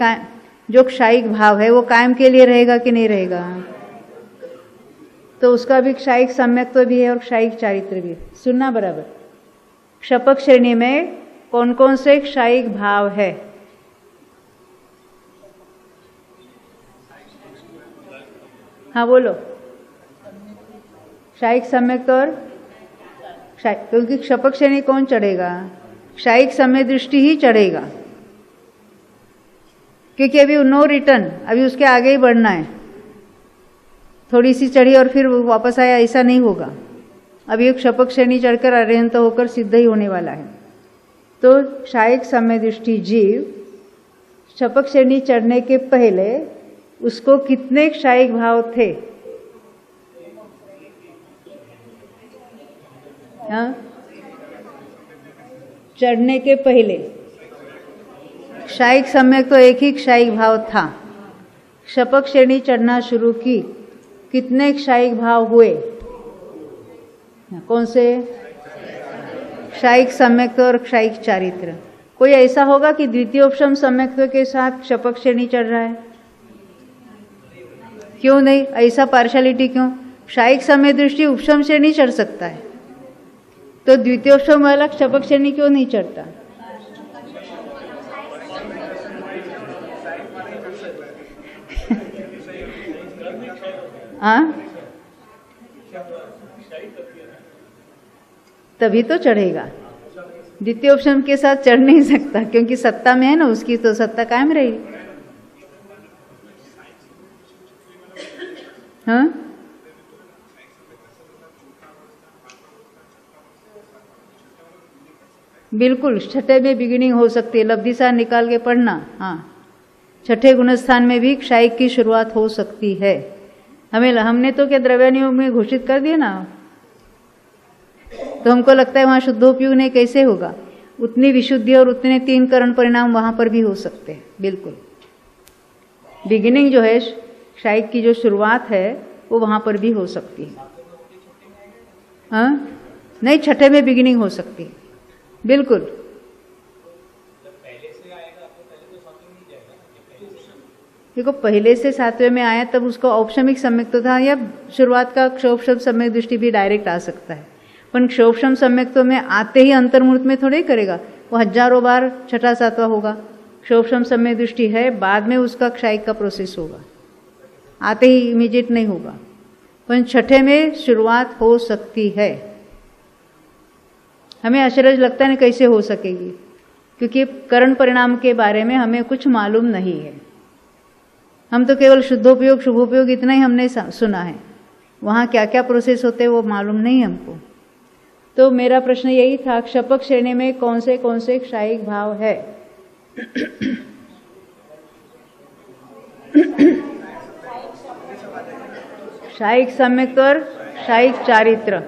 A: जो क्षायिक भाव है वो कायम के लिए रहेगा कि नहीं रहेगा? तो उसका भी क्षायिक सम्यक तो भी है और क्षायिक चारित्र भी। सुनना बराबर, क्षपक श्रेणी में कौन कौन से क्षायिक भाव है? हाँ बोलो। क्षायिक सम्यक और क्योंकि क्षपक श्रेणी कौन चढ़ेगा? क्षायिक सम्यक दृष्टि ही चढ़ेगा, क्योंकि अभी नो रिटर्न, अभी उसके आगे ही बढ़ना है। थोड़ी सी चढ़ी और फिर वापस आया, ऐसा नहीं होगा। अभी एक क्षपक श्रेणी चढ़कर अरिहंत होकर सिद्ध ही होने वाला है। तो क्षायिक सम्यक दृष्टि जीव क्षपक श्रेणी चढ़ने के पहले उसको कितने क्षायिक भाव थे? हाँ, चढ़ने के पहले क्षायिक सम्यक तो एक ही क्षायिक भाव था। क्षपक श्रेणी चढ़ना शुरू की, कितने क्षायिक भाव हुए? कौन से? क्षायिक सम्यक और क्षायिक चारित्र। कोई ऐसा होगा कि द्वितीयोपशम सम्यक के साथ क्षपक श्रेणी चढ़ रहा है? क्यों नहीं? ऐसा पार्शलिटी क्यों? क्षायिक सम्यक दृष्टि उपशम श्रेणी चढ़ सकता है, तो द्वितीयोपशम वाला क्षपक श्रेणी क्यों नहीं चढ़ता? हाँ, तभी तो चढ़ेगा। द्वितीयोपशम के साथ चढ़ नहीं सकता, क्योंकि सत्ता में है ना उसकी, तो सत्ता कायम रहेगी। हाँ, बिल्कुल। 6ठे में बिगिनिंग हो सकती है, लब्धि सार निकाल के पढ़ना। हाँ, 6ठे गुणस्थान में भी क्षायिक की शुरुआत हो सकती है। हमने तो क्या द्रव्यानुयोग में घोषित कर दिया ना, तो हमको लगता है वहां शुद्धोपयोग नहीं, कैसे होगा? उतनी विशुद्धि और उतने 3 करण परिणाम वहां पर भी हो सकते हैं। बिल्कुल, बिगिनिंग जो है क्षायिक की जो शुरुआत है वो वहां पर भी हो सकती है। हाँ, नहीं, 6ठे में बिगिनिंग हो सकती है, बिल्कुल। देखो, पहले से 7वें में आया तब उसको औपशमिक सम्यक तो था, या शुरुआत का क्षोभशम सम्यक दृष्टि भी डायरेक्ट आ सकता है। पर क्षोभशम सम्यक तो में आते ही अंतर्मूर्त में थोड़े करेगा, वो हजारों बार 6ठा 7वां होगा। क्षोभशम सम्यक दृष्टि है, बाद में उसका क्षायिक का प्रोसेस होगा, आते ही इमीडिएट नहीं होगा। पर 6ठे में शुरुआत हो सकती है। हमें आश्चर्य लगता है ना कैसे हो सकेगी, क्योंकि करण परिणाम के बारे में हमें कुछ मालूम नहीं है। हम तो केवल शुद्धोपयोग शुभोपयोग इतना ही हमने सुना है, वहाँ क्या क्या प्रोसेस होते हैं वो मालूम नहीं हमको। तो मेरा प्रश्न यही था, क्षपक श्रेणी में कौन से क्षायिक भाव है? शायिक सम्यक्त और शायिक चारित्र,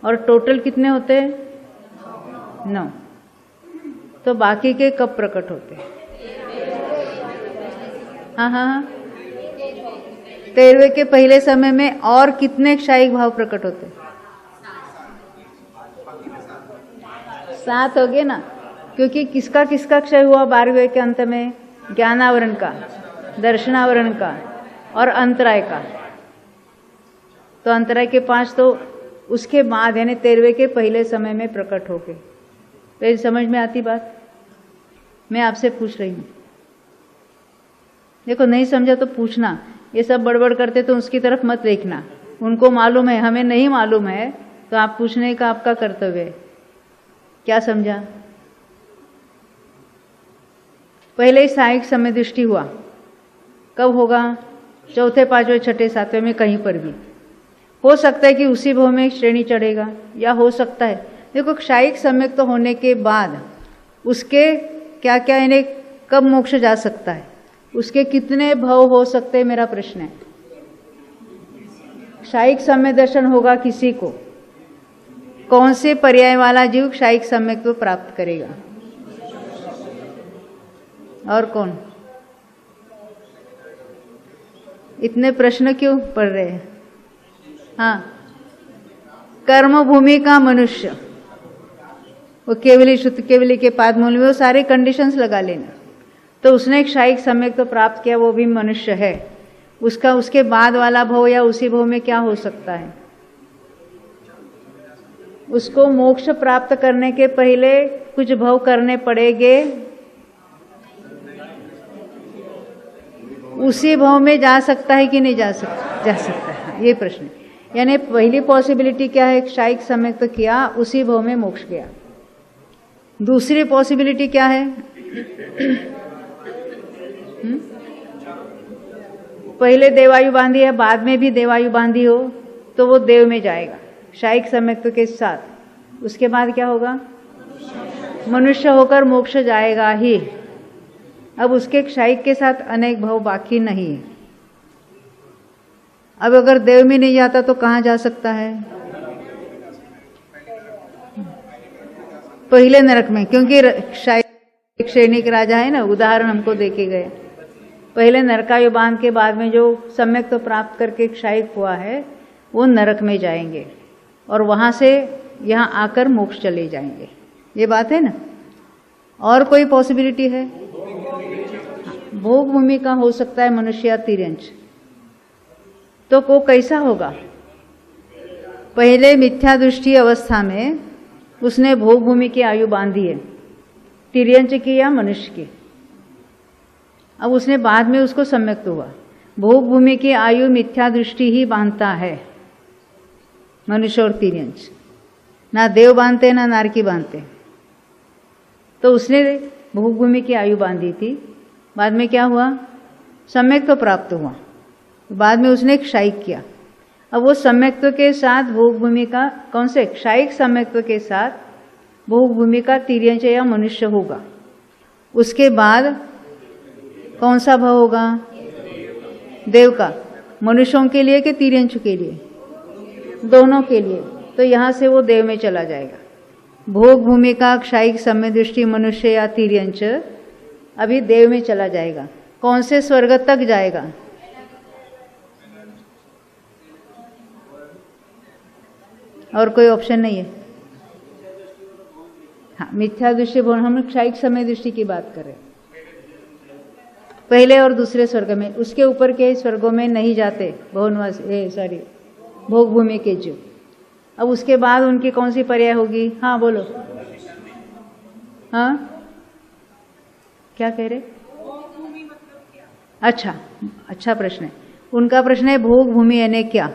A: और टोटल कितने होते हैं? 9। तो बाकी के कब प्रकट होते हैं? हाँ, 13वें के पहले समय में और कितने क्षायिक भाव प्रकट होते हैं? 7 हो गए ना, क्योंकि किसका किसका क्षय हुआ 12वें के अंत में? ज्ञानावरण का, दर्शनावरण का और अंतराय का। तो अंतराय के 5 तो उसके बाद यानी 13वें के पहले समय में प्रकट हो गए। तो समझ में आती बात? मैं आपसे पूछ रही हूँ, देखो नहीं समझा तो पूछना। ये सब बड़बड़ करते तो उसकी तरफ मत देखना, उनको मालूम है, हमें नहीं मालूम है, तो आप पूछने का आपका कर्तव्य है। क्या समझा? पहले ही सहायक समय दृष्टि हुआ, कब होगा? 4थे, 5वें, 6ठे, 7वें में कहीं पर भी हो सकता है कि उसी भाव में श्रेणी चढ़ेगा, या हो सकता है, देखो क्षायिक सम्यक तो होने के बाद उसके क्या क्या यानी कब मोक्ष जा सकता है, उसके कितने भाव हो सकते हैं, मेरा प्रश्न है। क्षायिक सम्यक दर्शन होगा किसी को, कौन से पर्याय वाला जीव क्षायिक सम्यक को प्राप्त करेगा? और कौन? इतने प्रश्न क्यों पढ़ रहे हैं? हाँ, कर्म भूमि का मनुष्य, वो केवली शुद्ध केवली के पाद मूल में वो सारे कंडीशंस लगा लेना। तो उसने क्षायिक सम्यक तो प्राप्त किया, वो भी मनुष्य है। उसका उसके बाद वाला भव या उसी भव में क्या हो सकता है? उसको मोक्ष प्राप्त करने के पहले कुछ भव करने पड़ेंगे, उसी भव में जा सकता है कि नहीं जा सकता है, ये प्रश्न है। यानी पहली पॉसिबिलिटी क्या है? क्षायिक सम्यक तो किया, उसी भव में मोक्ष गया। दूसरी पॉसिबिलिटी क्या है? पहले देवायु बांधी है, बाद में भी देवायु बांधी हो, तो वो देव में जाएगा क्षायिक सम्यक के साथ। उसके बाद क्या होगा? मनुष्य होकर मोक्ष जाएगा ही। अब उसके क्षायिक के साथ अनेक भव बाकी नहीं है। अब अगर देव में नहीं जाता तो कहाँ जा सकता है? पहले नरक में, क्योंकि क्षायिक श्रेणी के राजा है ना, उदाहरण हमको देखे गए। पहले नरकायु बांध के बाद में जो सम्यक तो प्राप्त करके क्षायिक हुआ है, वो नरक में जाएंगे और वहां से यहाँ आकर मोक्ष चले जाएंगे। ये बात है ना। और कोई पॉसिबिलिटी है? भोग भूमि का हो सकता है मनुष्य या तिर्यंच। तो को कैसा होगा? पहले मिथ्या दृष्टि अवस्था में उसने भोग भूमि की आयु बांधी है, तिर्यंच की या मनुष्य की। अब उसने बाद में उसको सम्यक्त हुआ। भोग भूमि की आयु मिथ्या दृष्टि ही बांधता है, मनुष्य और तिर्यंच। ना देव बांधते ना नारकी बांधते। तो उसने भोग भूमि की आयु बांधी थी, बाद में क्या हुआ? सम्यक तो प्राप्त हुआ, बाद में उसने क्षायिक किया। अब वो सम्यक्त्व के साथ भोग भूमि का, कौन से? क्षायिक सम्यक्त्व के साथ भोग भूमि का तिर्यंच या मनुष्य होगा। उसके बाद कौन सा भव होगा? देव का। मनुष्यों के लिए कि तिर्यंच के लिए? दोनों के लिए। तो यहाँ से वो देव में चला जाएगा। भोग भूमि का क्षायिक सम्यक दृष्टि मनुष्य या तिर्यंच अभी देव में चला जाएगा। कौन से स्वर्ग तक जाएगा? और कोई ऑप्शन नहीं है। हाँ, मिथ्या दृष्टि बोल, हम क्षायिक समय दृष्टि की बात कर रहे हैं। पहले और दूसरे स्वर्ग में, उसके ऊपर के स्वर्गों में नहीं जाते भवनवास, भोग भूमि के जीव। अब उसके बाद उनकी कौन सी पर्याय होगी? हाँ बोलो। हाँ क्या कह रहे? अच्छा प्रश्न है उनका। प्रश्न है भोग भूमि यानी क्या?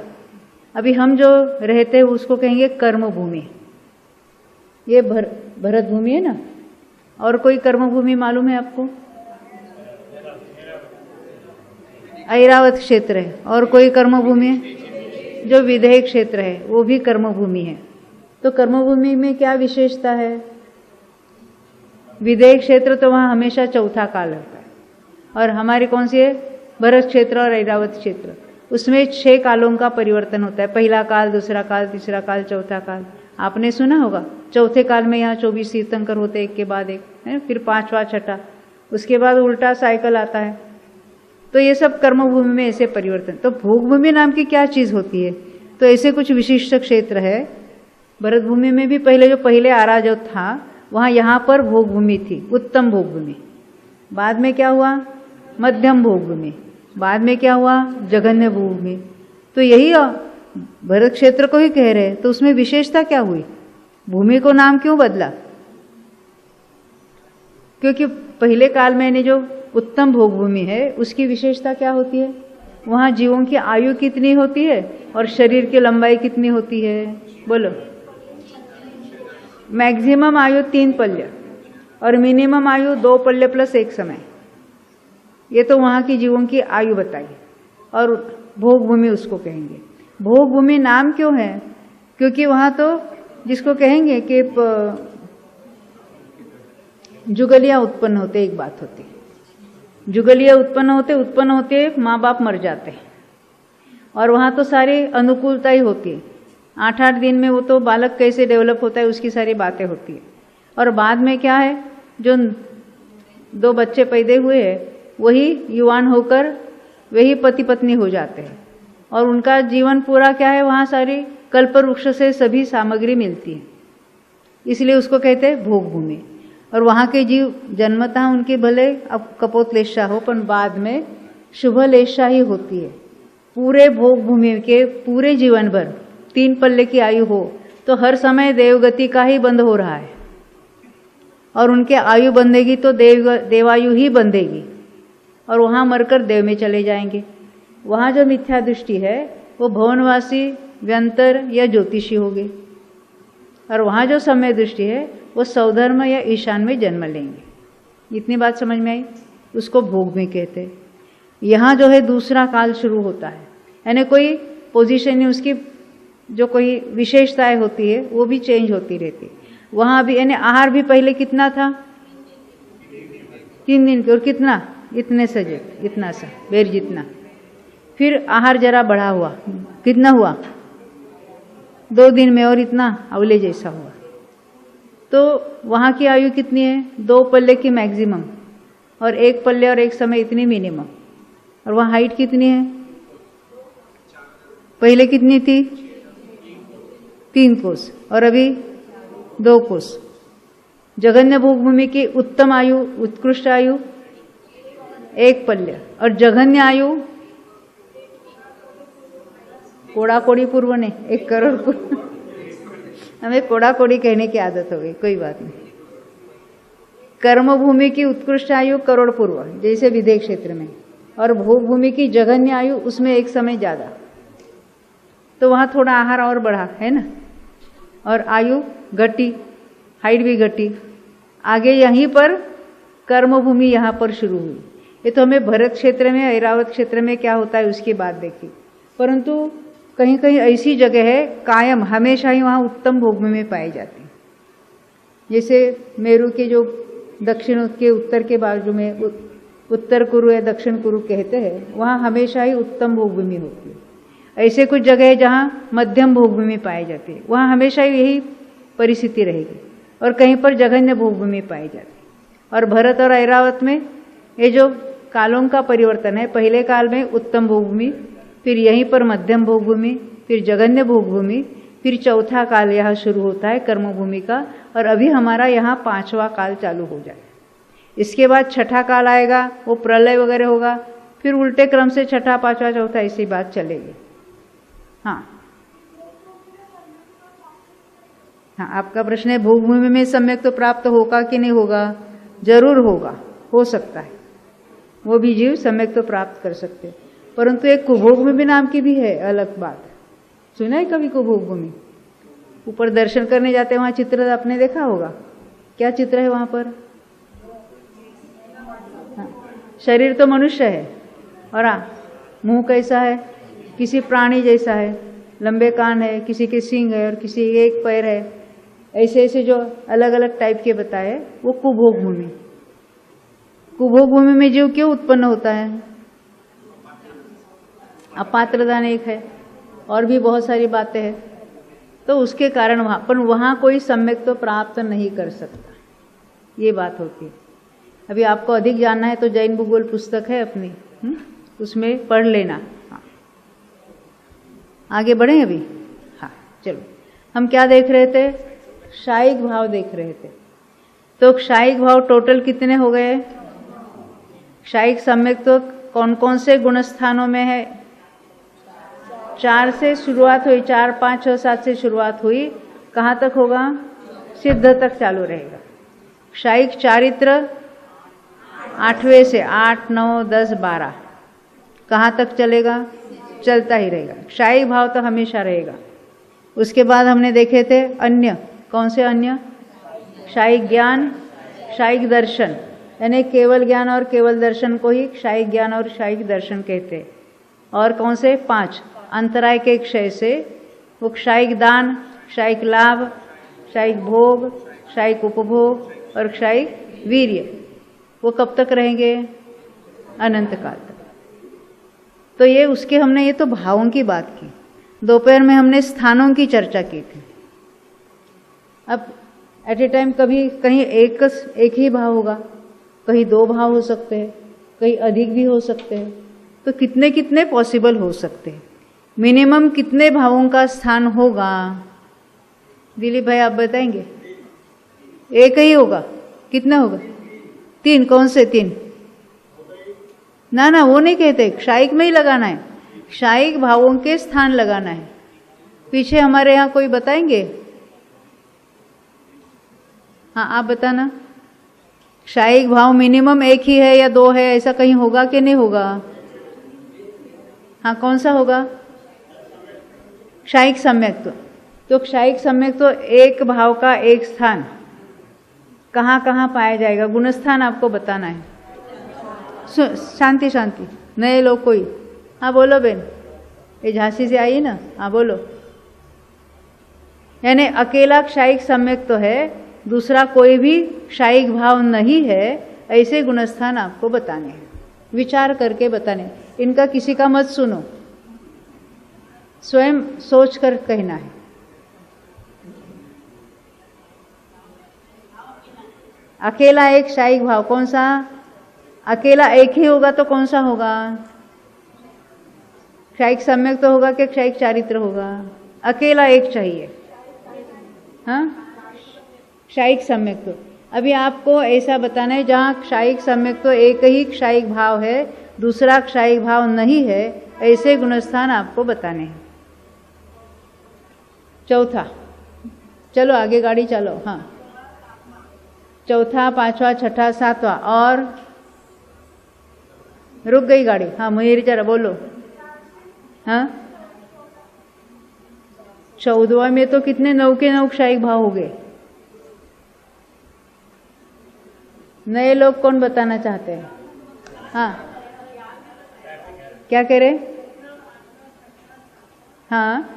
A: अभी हम जो रहते हैं उसको कहेंगे कर्म भूमि। ये भरत भूमि है ना। और कोई कर्म भूमि मालूम है आपको? ऐरावत क्षेत्र है। और कोई कर्म भूमि है? जो विधेय क्षेत्र है वो भी कर्म भूमि है। तो कर्म भूमि में क्या विशेषता है? विधेय क्षेत्र तो वहाँ हमेशा चौथा काल रहता है। और हमारी कौन सी है? भरत क्षेत्र और ऐरावत क्षेत्र, उसमें 6 कालों का परिवर्तन होता है। पहला काल, दूसरा काल, तीसरा काल, चौथा काल। आपने सुना होगा चौथे काल में यहाँ 24 तीर्थंकर होते एक के बाद एक, है फिर 5वां छठा, उसके बाद उल्टा साइकिल आता है। तो ये सब कर्मभूमि में ऐसे परिवर्तन। तो भोगभूमि नाम की क्या चीज होती है? तो ऐसे कुछ विशिष्ट क्षेत्र है। भरत भूमि में भी पहले आरा जो था वहाँ यहाँ पर भोगभूमि थी, उत्तम भोगभूमि। बाद में क्या हुआ? मध्यम भोगभूमि। बाद में क्या हुआ? जघन्य भूमि। तो यही भरत क्षेत्र को ही कह रहे हैं। तो उसमें विशेषता क्या हुई? भूमि को नाम क्यों बदला? क्योंकि पहले काल में जो उत्तम भोगभूमि है उसकी विशेषता क्या होती है? वहाँ जीवों की आयु कितनी होती है और शरीर की लंबाई कितनी होती है? बोलो। मैक्सिमम आयु 3 पल्य और मिनिमम आयु 2 पल्य प्लस 1 समय। ये तो वहाँ की जीवों की आयु बताई। और भोगभूमि उसको कहेंगे। भोगभूमि नाम क्यों है? क्योंकि वहाँ तो जिसको कहेंगे कि जुगलियाँ उत्पन्न होते, एक बात होती, जुगलियाँ उत्पन्न होते माँ बाप मर जाते हैं और वहाँ तो सारी अनुकूलता ही होती है। 8-8 दिन में वो तो बालक कैसे डेवलप होता है उसकी सारी बातें होती है। और बाद में क्या है, जो 2 बच्चे पैदा हुए हैं वही युवान होकर वही पति पत्नी हो जाते हैं और उनका जीवन पूरा क्या है, वहाँ सारी कल्पवृक्ष से सभी सामग्री मिलती है, इसलिए उसको कहते हैं भोगभूमि। और वहाँ के जीव जन्मतः उनके भले अब कपोतलेशा हो पर बाद में शुभ लेशा ही होती है। पूरे भोगभूमि के पूरे जीवन भर 3 पल्ले की आयु हो तो हर समय देवगति का ही बंध हो रहा है और उनके आयु बंधेगी तो देवायु ही बंधेगी और वहाँ मरकर देव में चले जाएंगे। वहाँ जो मिथ्या दृष्टि है वो भवनवासी, व्यंतर या ज्योतिषी होगी और वहाँ जो सम्य दृष्टि है वो सौधर्म या ईशान में जन्म लेंगे। इतनी बात समझ में आई? उसको भोग में कहते हैं। यहाँ जो है दूसरा काल शुरू होता है, यानी कोई पोजीशन नहीं, उसकी जो कोई विशेषताएं होती है वो भी चेंज होती रहती है। वहाँ भी यानी आहार भी पहले कितना था? 3 दिन के, और कितना? इतने सजे, इतना सा बेर जितना। फिर आहार जरा बढ़ा हुआ, कितना हुआ? 2 दिन में और इतना अवले जैसा हुआ। तो वहाँ की आयु कितनी है? 2 पल्ले की मैक्सिमम और 1 पल्ले और 1 समय इतनी मिनिमम। और वहाँ हाइट कितनी है? पहले कितनी थी? 3 कोस और अभी 2 कोस। जघन्य भोगभूमि की उत्तम आयु, उत्कृष्ट आयु 1 पल्य और जघन्य आयु कोड़ा कोड़ी पूर्व ने 1 करोड़ पूर्व। हमें कोड़ा कोड़ी कहने की आदत हो गई, कोई बात नहीं। कर्मभूमि की उत्कृष्ट आयु करोड़ पूर्व जैसे विदेह क्षेत्र में, और भोगभूमि की जघन्य आयु उसमें 1 समय ज्यादा। तो वहाँ थोड़ा आहार और बढ़ा है ना, और आयु घटी, हाइट भी घटी। आगे यहीं पर कर्मभूमि यहाँ पर शुरू हुई। ये तो हमें भरत क्षेत्र में, ऐरावत क्षेत्र में क्या होता है उसकी बात देखी। परंतु कहीं कहीं ऐसी जगह है कायम हमेशा ही वहाँ उत्तम भोगभूमि में पाई जाती है। जैसे मेरू के जो दक्षिण के उत्तर के बाजू में उत्तर कुरु या दक्षिण कुरु कहते हैं, वहाँ हमेशा ही उत्तम भोगभूमि होती है। ऐसे कुछ जगह है जहाँ मध्यम भोगभूमि पाई जाती है, वहाँ हमेशा यही परिस्थिति रहेगी। और कहीं पर जघन्य भोगभूमि पाई जाती है। और भरत और ऐरावत में ये जो कालों का परिवर्तन है, पहले काल में उत्तम भोगभूमि, फिर यहीं पर मध्यम भोगभूमि, फिर जघन्य भोगभूमि, फिर चौथा काल यहाँ शुरू होता है कर्मभूमि का। और अभी हमारा यहाँ 5वां काल चालू हो जाए। इसके बाद छठा काल आएगा, वो प्रलय वगैरह होगा, फिर उल्टे क्रम से छठा, 5वां, चौथा ऐसी बात चलेगी। हाँ हाँ, आपका प्रश्न है भोगभूमि में सम्यक तो प्राप्त होगा कि नहीं होगा? जरूर होगा, हो सकता है, वो भी जीव सम्यक तो प्राप्त कर सकते हैं। परंतु एक कुभोगभूमि नाम की भी है अलग बात। सुना है कभी कुभोगभूमि? ऊपर दर्शन करने जाते हैं, वहाँ चित्र आपने देखा होगा। क्या चित्र है वहाँ पर? हाँ, शरीर तो मनुष्य है और मुंह कैसा है? किसी प्राणी जैसा है, लंबे कान है, किसी के सींग है और किसी एक पैर है। ऐसे ऐसे जो अलग अलग टाइप के बताए, वो कुभोगभूमि। कुभोगभूमि में जीव क्यों उत्पन्न होता है? अपात्र दान एक है, और भी बहुत सारी बातें हैं। तो उसके कारण वहाँ कोई सम्यक तो प्राप्त नहीं कर सकता, ये बात होती है। अभी आपको अधिक जानना है तो जैन भूगोल पुस्तक है अपनी, उसमें पढ़ लेना। हाँ, आगे बढ़ें अभी। हाँ चलो, हम क्या देख रहे थे? क्षायिक भाव देख रहे थे। तो क्षायिक भाव टोटल कितने हो गए? क्षायिक सम्यक तो कौन कौन से गुण स्थानों में है? 4 से शुरुआत हुई, 4, 5, 6, 7 से शुरुआत हुई, कहाँ तक होगा? सिद्ध तक चालू रहेगा। क्षायिक चारित्र 8वें से 8, 9, 10, 12 कहाँ तक चलेगा? चलता ही रहेगा। क्षायिक भाव तो हमेशा रहेगा। उसके बाद हमने देखे थे अन्य, कौन से अन्य? क्षायिक ज्ञान, क्षायिक दर्शन, यानी केवल ज्ञान और केवल दर्शन को ही क्षायिक ज्ञान और क्षायिक दर्शन कहते हैं। और कौन से? 5 अंतराय के क्षय से, वो क्षायिक दान, क्षायिक लाभ, क्षायिक भोग, क्षायिक उपभोग और क्षायिक वीर्य, वो कब तक रहेंगे? अनंत काल तक। तो ये उसके हमने, ये तो भावों की बात की। दोपहर में हमने स्थानों की चर्चा की थी। अब एट ए टाइम कभी कहीं एक ही भाव होगा, कहीं 2 भाव हो सकते हैं, कहीं अधिक भी हो सकते हैं। तो कितने कितने पॉसिबल हो सकते हैं? मिनिमम कितने भावों का स्थान होगा? दिलीप भाई आप बताएंगे। एक ही होगा? कितना होगा? 3। कौन से 3? ना वो नहीं कहते, क्षायिक में ही लगाना है। क्षायिक भावों के स्थान लगाना है। पीछे हमारे यहाँ कोई बताएंगे? हाँ आप बताना। क्षायिक भाव मिनिमम एक ही है या 2 है, ऐसा कहीं होगा कि नहीं होगा? हाँ कौन सा होगा? क्षायिक सम्यक। तो क्षायिक सम्यक तो एक भाव का एक स्थान कहाँ कहाँ पाया जाएगा? गुणस्थान आपको बताना है। शांति शांति, नए लोग कोई? हाँ बोलो बेन, ये झांसी से आई ना, हाँ बोलो। यानी अकेला क्षायिक सम्यक तो है, दूसरा कोई भी क्षायिक भाव नहीं है, ऐसे गुणस्थान आपको बताने हैं, विचार करके बताने। इनका किसी का मत सुनो, स्वयं सोच कर कहना है। अकेला एक क्षायिक भाव कौन सा? अकेला एक ही होगा तो कौन सा होगा? क्षायिक सम्यक तो होगा कि क्षायिक चारित्र होगा? अकेला एक चाहिए। हाँ क्षायिक सम्यक। तो अभी आपको ऐसा बताना है जहाँ क्षायिक सम्यक तो एक ही क्षायिक भाव है, दूसरा क्षायिक भाव नहीं है, ऐसे गुणस्थान आपको बताने हैं। चौथा, चलो आगे गाड़ी चलो। हाँ चौथा, 5वां, 6ठा, 7वां और रुक गई गाड़ी। हाँ मुनीर जरा बोलो। हाँ 14वां में तो कितने 9 के 9 क्षायिक भाव हो गए। नए लोग कौन बताना चाहते हैं? हाँ क्या कह रहे? हाँ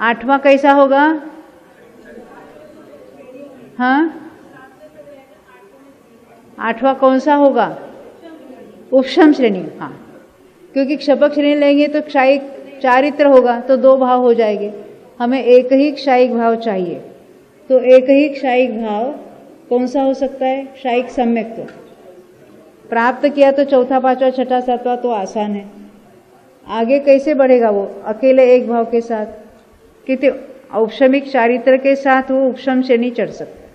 A: 8वां कैसा होगा? हाँ 8वां कौन सा होगा? उपशम श्रेणी। हाँ क्योंकि क्षपक श्रेणी लेंगे तो क्षायिक चारित्र होगा तो 2 भाव हो जाएंगे, हमें एक ही क्षायिक भाव चाहिए। तो एक ही क्षायिक भाव कौन सा हो सकता है? क्षायिक सम्यक। तो प्राप्त किया तो चौथा, 5वां, 6ठा, 7वां तो आसान है। आगे कैसे बढ़ेगा वो? अकेले एक भाव के साथ, कितने औपशमिक चारित्र के साथ वो उपशम श्रेणी चढ़ सकता है।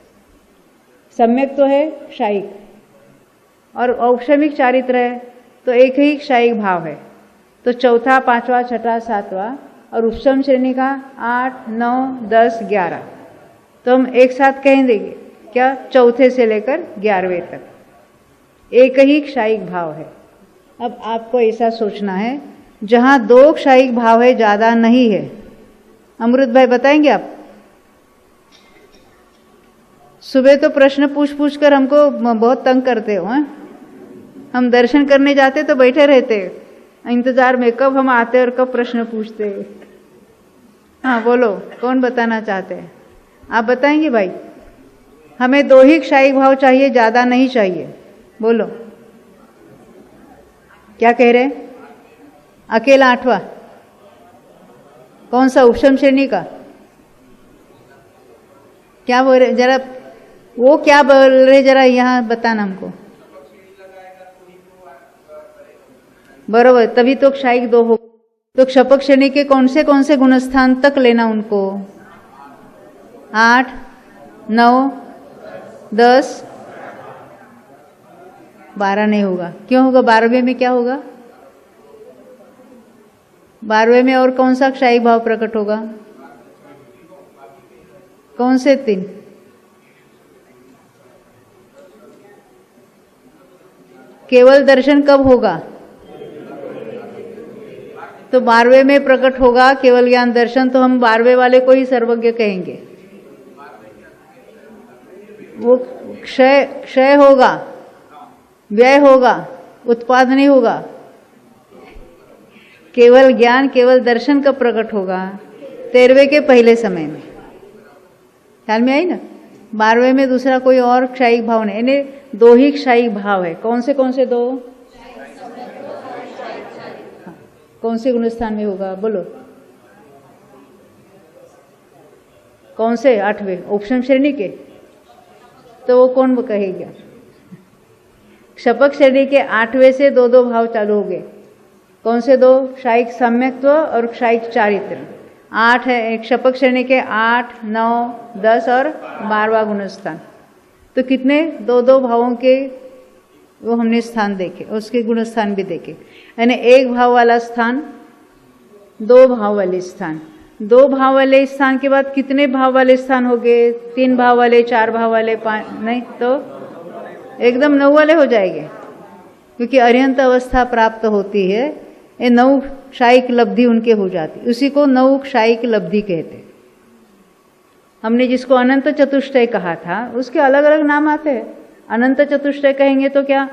A: सम्यक तो है क्षायिक और औपशमिक चारित्र है तो एक ही क्षायिक भाव है। तो चौथा, 5वां, 6ठा, 7वां और उपशम श्रेणी का 8, 9, 10, 11। तो हम एक साथ कह देंगे क्या? चौथे से लेकर 11वें तक एक ही क्षायिक भाव है। अब आपको ऐसा सोचना है जहां 2 क्षायिक भाव है, ज्यादा नहीं है। अमृत भाई बताएंगे आप? सुबह तो प्रश्न पूछ कर हमको बहुत तंग करते हो। हम दर्शन करने जाते तो बैठे रहते इंतजार में, कब हम आते और कब प्रश्न पूछते। हाँ बोलो, कौन बताना चाहते हैं? आप बताएंगे भाई? हमें 2 ही क्षायिक भाव चाहिए, ज्यादा नहीं चाहिए। बोलो क्या कह रहे? अकेला 8वां कौन सा? उपशम श्रेणी का क्या बोल रहे? जरा वो क्या बोल रहे, जरा यहाँ बताना हमको। बरोबर, तभी तो क्षायिक 2 हो। तो क्षपक श्रेणी के कौन से गुणस्थान तक लेना उनको? 8, 9, 10, 12 नहीं होगा। क्यों होगा? 12वें में क्या होगा? 12वें में और कौन सा क्षायिक भाव प्रकट होगा? कौन से 3? केवल दर्शन कब होगा? तो 12वें में प्रकट होगा केवल ज्ञान दर्शन। तो हम 12वें वाले को ही सर्वज्ञ कहेंगे। वो क्षय होगा, व्यय होगा, उत्पाद नहीं होगा। केवल ज्ञान केवल दर्शन कब प्रकट होगा? 13वें के पहले समय में। ख्याल में आई ना? 12वें में दूसरा कोई और क्षायिक भाव नहीं, यानी 2 ही क्षायिक भाव है। कौन से 2? कौन से गुणस्थान में होगा? बोलो कौन से? 8वें उपशम श्रेणी के। तो वो कौन कहेगा? क्षपक श्रेणी के 8वें से 2 भाव चालू हो गए। कौन से 2? क्षायिक सम्यक्त्व और क्षायिक चारित्र। 8 है क्षपक श्रेणी के 8, 9, 10 और 12वां गुणस्थान। तो कितने? 2 भावों के वो हमने स्थान देखे, उसके गुणस्थान भी देखे। यानी 1 भाव वाला स्थान, 2 भाव वाले स्थान, 2 भाव वाले स्थान के बाद कितने भाव वाले स्थान हो गए? 3 भाव वाले, 4 भाव वाले, 5 नहीं तो एकदम 9 वाले हो जाएंगे, क्योंकि अर्यंत अवस्था प्राप्त होती है। ये 9 क्षायिक लब्धि उनके हो जाती, उसी को 9 क्षायिक लब्धि कहते। हमने जिसको अनंत चतुष्टय कहा था उसके अलग अलग नाम आते हैं। अनंत चतुष्टय कहेंगे तो क्या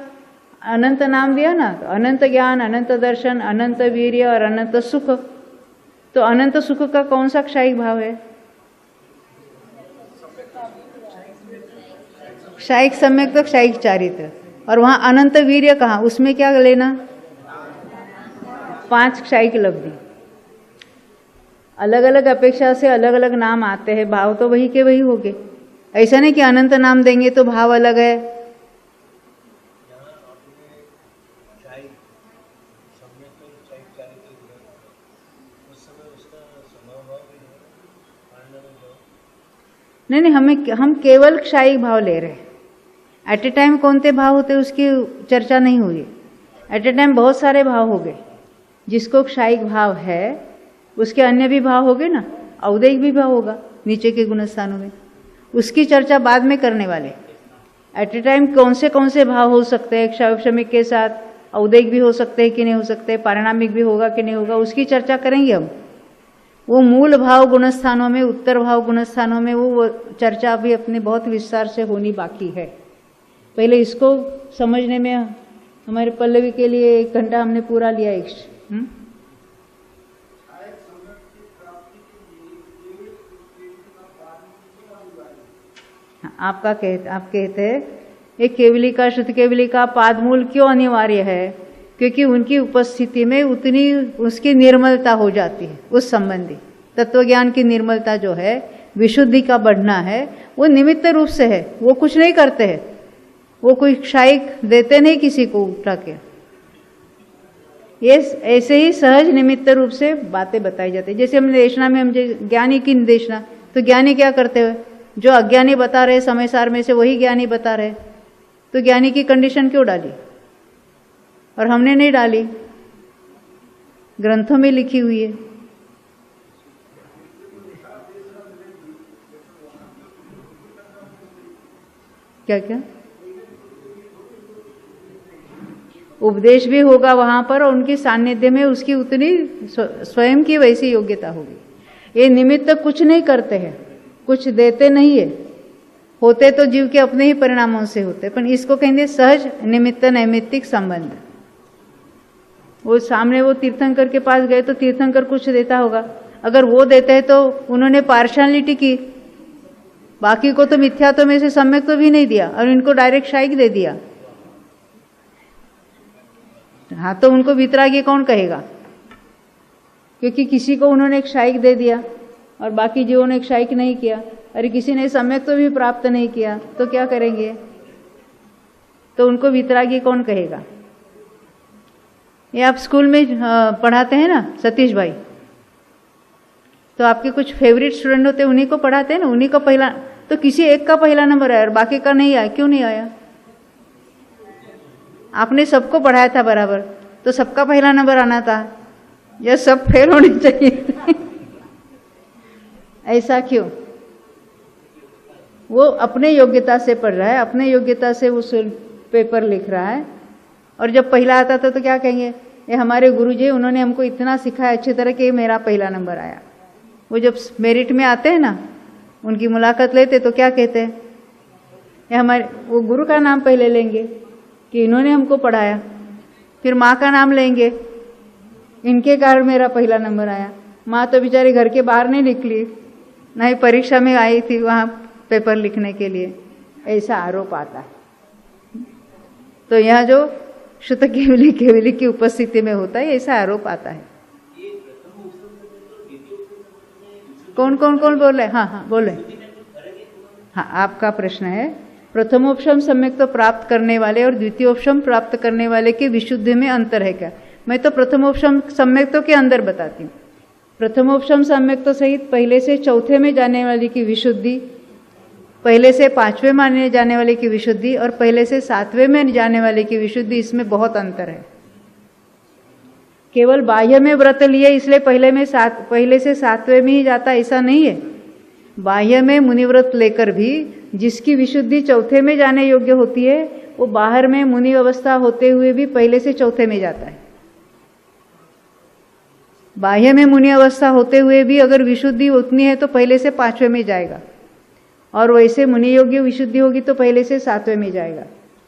A: अनंत नाम दिया ना? तो अनंत ज्ञान, अनंत दर्शन, अनंत वीर्य और अनंत सुख। तो अनंत सुख का कौन सा क्षायिक भाव है? क्षायिक सम्यक तो क्षायिक चारित्र। और वहां अनंत वीर्य कहा, उसमें क्या लेना? 5 क्षायिक लब्धि। अलग अलग अपेक्षा से अलग अलग नाम आते हैं, भाव तो वही के वही हो गए। ऐसा नहीं कि अनंत नाम देंगे तो भाव अलग है। नहीं, हम केवल क्षायिक भाव ले रहे हैं। एट ए टाइम कौन से भाव होते उसकी चर्चा नहीं हुई। एट ए टाइम बहुत सारे भाव हो गए। जिसको क्षायिक भाव है उसके अन्य भी भाव हो गए ना, औदैहिक भी भाव होगा नीचे के गुणस्थानों में, उसकी चर्चा बाद में करने वाले। एट ए टाइम कौन से भाव हो सकते हैं क्षमिक के साथ, औदैहिक भी हो सकते हैं कि नहीं हो सकते, पारिणामिक भी होगा कि नहीं होगा, उसकी चर्चा करेंगे हम। वो मूल भाव गुणस्थानों में, उत्तर भाव गुणस्थानों में वो चर्चा अभी अपने बहुत विस्तार से होनी बाकी है। पहले इसको समझने में हमारे पल्लवी के लिए 1 घंटा हमने पूरा लिया। आप कहते हैं एक केवली का, शुद्ध केवली का पादमूल क्यों अनिवार्य है? क्योंकि उनकी उपस्थिति में उतनी उसकी निर्मलता हो जाती है। उस संबंधी तत्वज्ञान की निर्मलता जो है, विशुद्धि का बढ़ना है, वो निमित्त रूप से है। वो कुछ नहीं करते हैं, वो कोई क्षायिक देते नहीं किसी को उठा के। ये ऐसे ही सहज निमित्त रूप से बातें बताई जाती है। जैसे हमने देशना में हम ज्ञानी की देशना, तो ज्ञानी क्या करते हुए, जो अज्ञानी बता रहे समय सार में से वही ज्ञानी बता रहे, तो ज्ञानी की कंडीशन क्यों डाली? और हमने नहीं डाली, ग्रंथों में लिखी हुई है। क्या क्या उपदेश भी होगा वहां पर, और उनकी सान्निध्य में उसकी उतनी स्वयं की वैसी योग्यता होगी। ये निमित्त कुछ नहीं करते हैं, कुछ देते नहीं है, होते तो जीव के अपने ही परिणामों से होते, पर इसको कहेंगे सहज निमित्त नैमित्तिक संबंध। वो सामने वो तीर्थंकर के पास गए तो तीर्थंकर कुछ देता होगा, अगर वो देते हैं तो उन्होंने पार्शलिटी की, बाकी को तो मिथ्यात्व में से सम्यक तो भी नहीं दिया और इनको डायरेक्ट क्षायिक दे दिया। हाँ, तो उनको वितरागी कौन कहेगा? क्योंकि किसी को उन्होंने एक शाइक दे दिया और बाकी जीवों ने एक शाइक नहीं किया, अरे किसी ने सम्यक तो भी प्राप्त नहीं किया, तो क्या करेंगे? तो उनको वितरागी कौन कहेगा? ये आप स्कूल में पढ़ाते हैं ना सतीश भाई, तो आपके कुछ फेवरेट स्टूडेंट होते हैं, उन्हीं को पढ़ाते हैं ना, उन्हीं को पहला, तो किसी एक का पहला नंबर आया और बाकी का नहीं आया, क्यों नहीं आया? आपने सबको पढ़ाया था बराबर, तो सबका पहला नंबर आना था, या सब फेल होने चाहिए थे? ऐसा क्यों? वो अपने योग्यता से पढ़ रहा है, अपने योग्यता से उस पेपर लिख रहा है, और जब पहला आता था तो क्या कहेंगे? ये हमारे गुरुजी, उन्होंने हमको इतना सिखाया अच्छी तरह कि मेरा पहला नंबर आया। वो जब मेरिट में आते हैं ना, उनकी मुलाकात लेते तो क्या कहते हैं? ये हमारे, वो गुरु का नाम पहले लेंगे कि इन्होंने हमको पढ़ाया, फिर माँ का नाम लेंगे, इनके कारण मेरा पहला नंबर आया। माँ तो बेचारी घर के बाहर नहीं निकली, ना ही परीक्षा में आई थी वहाँ पेपर लिखने के लिए, ऐसा आरोप आता है। तो यहाँ जो शुद्ध केवली की उपस्थिति में होता है, ऐसा आरोप आता है। कौन कौन कौन बोल रहे? हाँ बोले। हाँ, आपका प्रश्न है प्रथमोपशम सम्यक तो प्राप्त करने वाले और द्वितीयोपशम प्राप्त करने वाले की विशुद्धि में अंतर है क्या? मैं तो प्रथमोपशम सम्यक तो के अंदर बताती हूँ। प्रथमोपशम सम्यक तो सहित पहले से चौथे में जाने वाले की विशुद्धि, पहले से पांचवें माने जाने वाले की विशुद्धि और पहले से सातवें में जाने वाले की विशुद्धि, इसमें बहुत अंतर है। केवल बाह्य में व्रत लिए इसलिए पहले से सातवें में ही जाता, ऐसा नहीं है। बाह्य में मुनिव्रत लेकर भी जिसकी विशुद्धि चौथे में जाने योग्य होती है, वो बाहर में मुनि अवस्था होते हुए भी पहले से चौथे में जाता है। बाह्य में मुनि अवस्था होते हुए भी अगर विशुद्धि उतनी है तो पहले से पांचवें में जाएगा, और वैसे मुनि योग्य विशुद्धि होगी तो पहले से सातवें में जाएगा।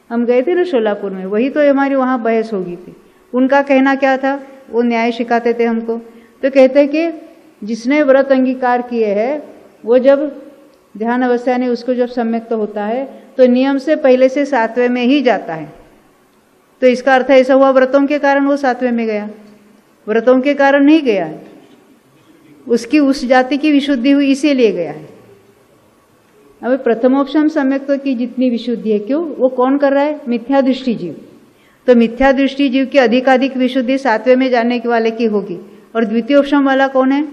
A: हम गए थे ना शोलापुर में, वही तो हमारी वहाँ बहस होगी थी। उनका कहना क्या था, वो न्याय सिखाते थे हमको, तो कहते कि जिसने व्रत अंगीकार किए हैं वो जब ध्यान अवस्था ने उसको जब सम्यक तो होता है तो नियम से पहले से सातवें में ही जाता है। तो इसका अर्थ ऐसा हुआ व्रतों के कारण वो सातवें में गया, व्रतों के कारण नहीं गया है, उसकी उस जाति की विशुद्धि हुई इसीलिए गया है। अब प्रथमोपशम सम्यक की जितनी विशुद्धि है, क्यों? वो कौन कर रहा है? मिथ्या दृष्टि जीव। तो मिथ्या दृष्टि जीव की अधिकाधिक विशुद्धि सातवें में जाने के वाले की होगी। और द्वितीयोपशम वाला कौन है?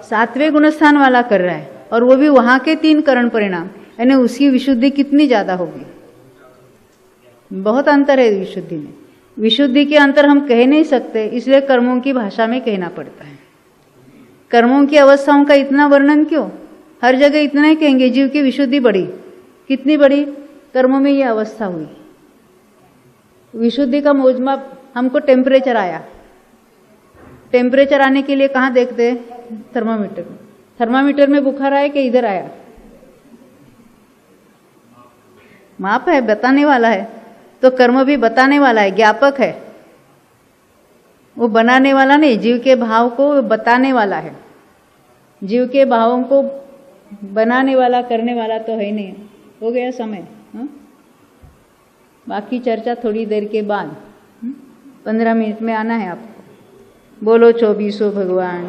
A: सातवें गुणस्थान वाला कर रहा है, और वो भी वहां के 3 करण परिणाम, यानी उसकी विशुद्धि कितनी ज्यादा होगी? बहुत अंतर है विशुद्धि में। विशुद्धि के अंतर हम कह नहीं सकते, इसलिए कर्मों की भाषा में कहना पड़ता है। कर्मों की अवस्थाओं का इतना वर्णन क्यों? हर जगह इतना ही कहेंगे जीव की विशुद्धि बढ़ी। कितनी बढ़ी? कर्मों में यह अवस्था हुई। विशुद्धि का मोजमाप हमको टेम्परेचर आया। टेम्परेचर आने के लिए कहाँ देखते हैं? थर्मामीटर में। थर्मामीटर में बुखार आया कि इधर आया? माप है, बताने वाला है। तो कर्म भी बताने वाला है, ज्ञापक है। वो बनाने वाला नहीं, जीव के भाव को बताने वाला है। जीव के भावों को बनाने वाला, करने वाला तो है ही नहीं। हो गया समय। बाकी चर्चा थोड़ी देर के बाद, 15 मिनट में आना है आपको। बोलो 24 भगवान।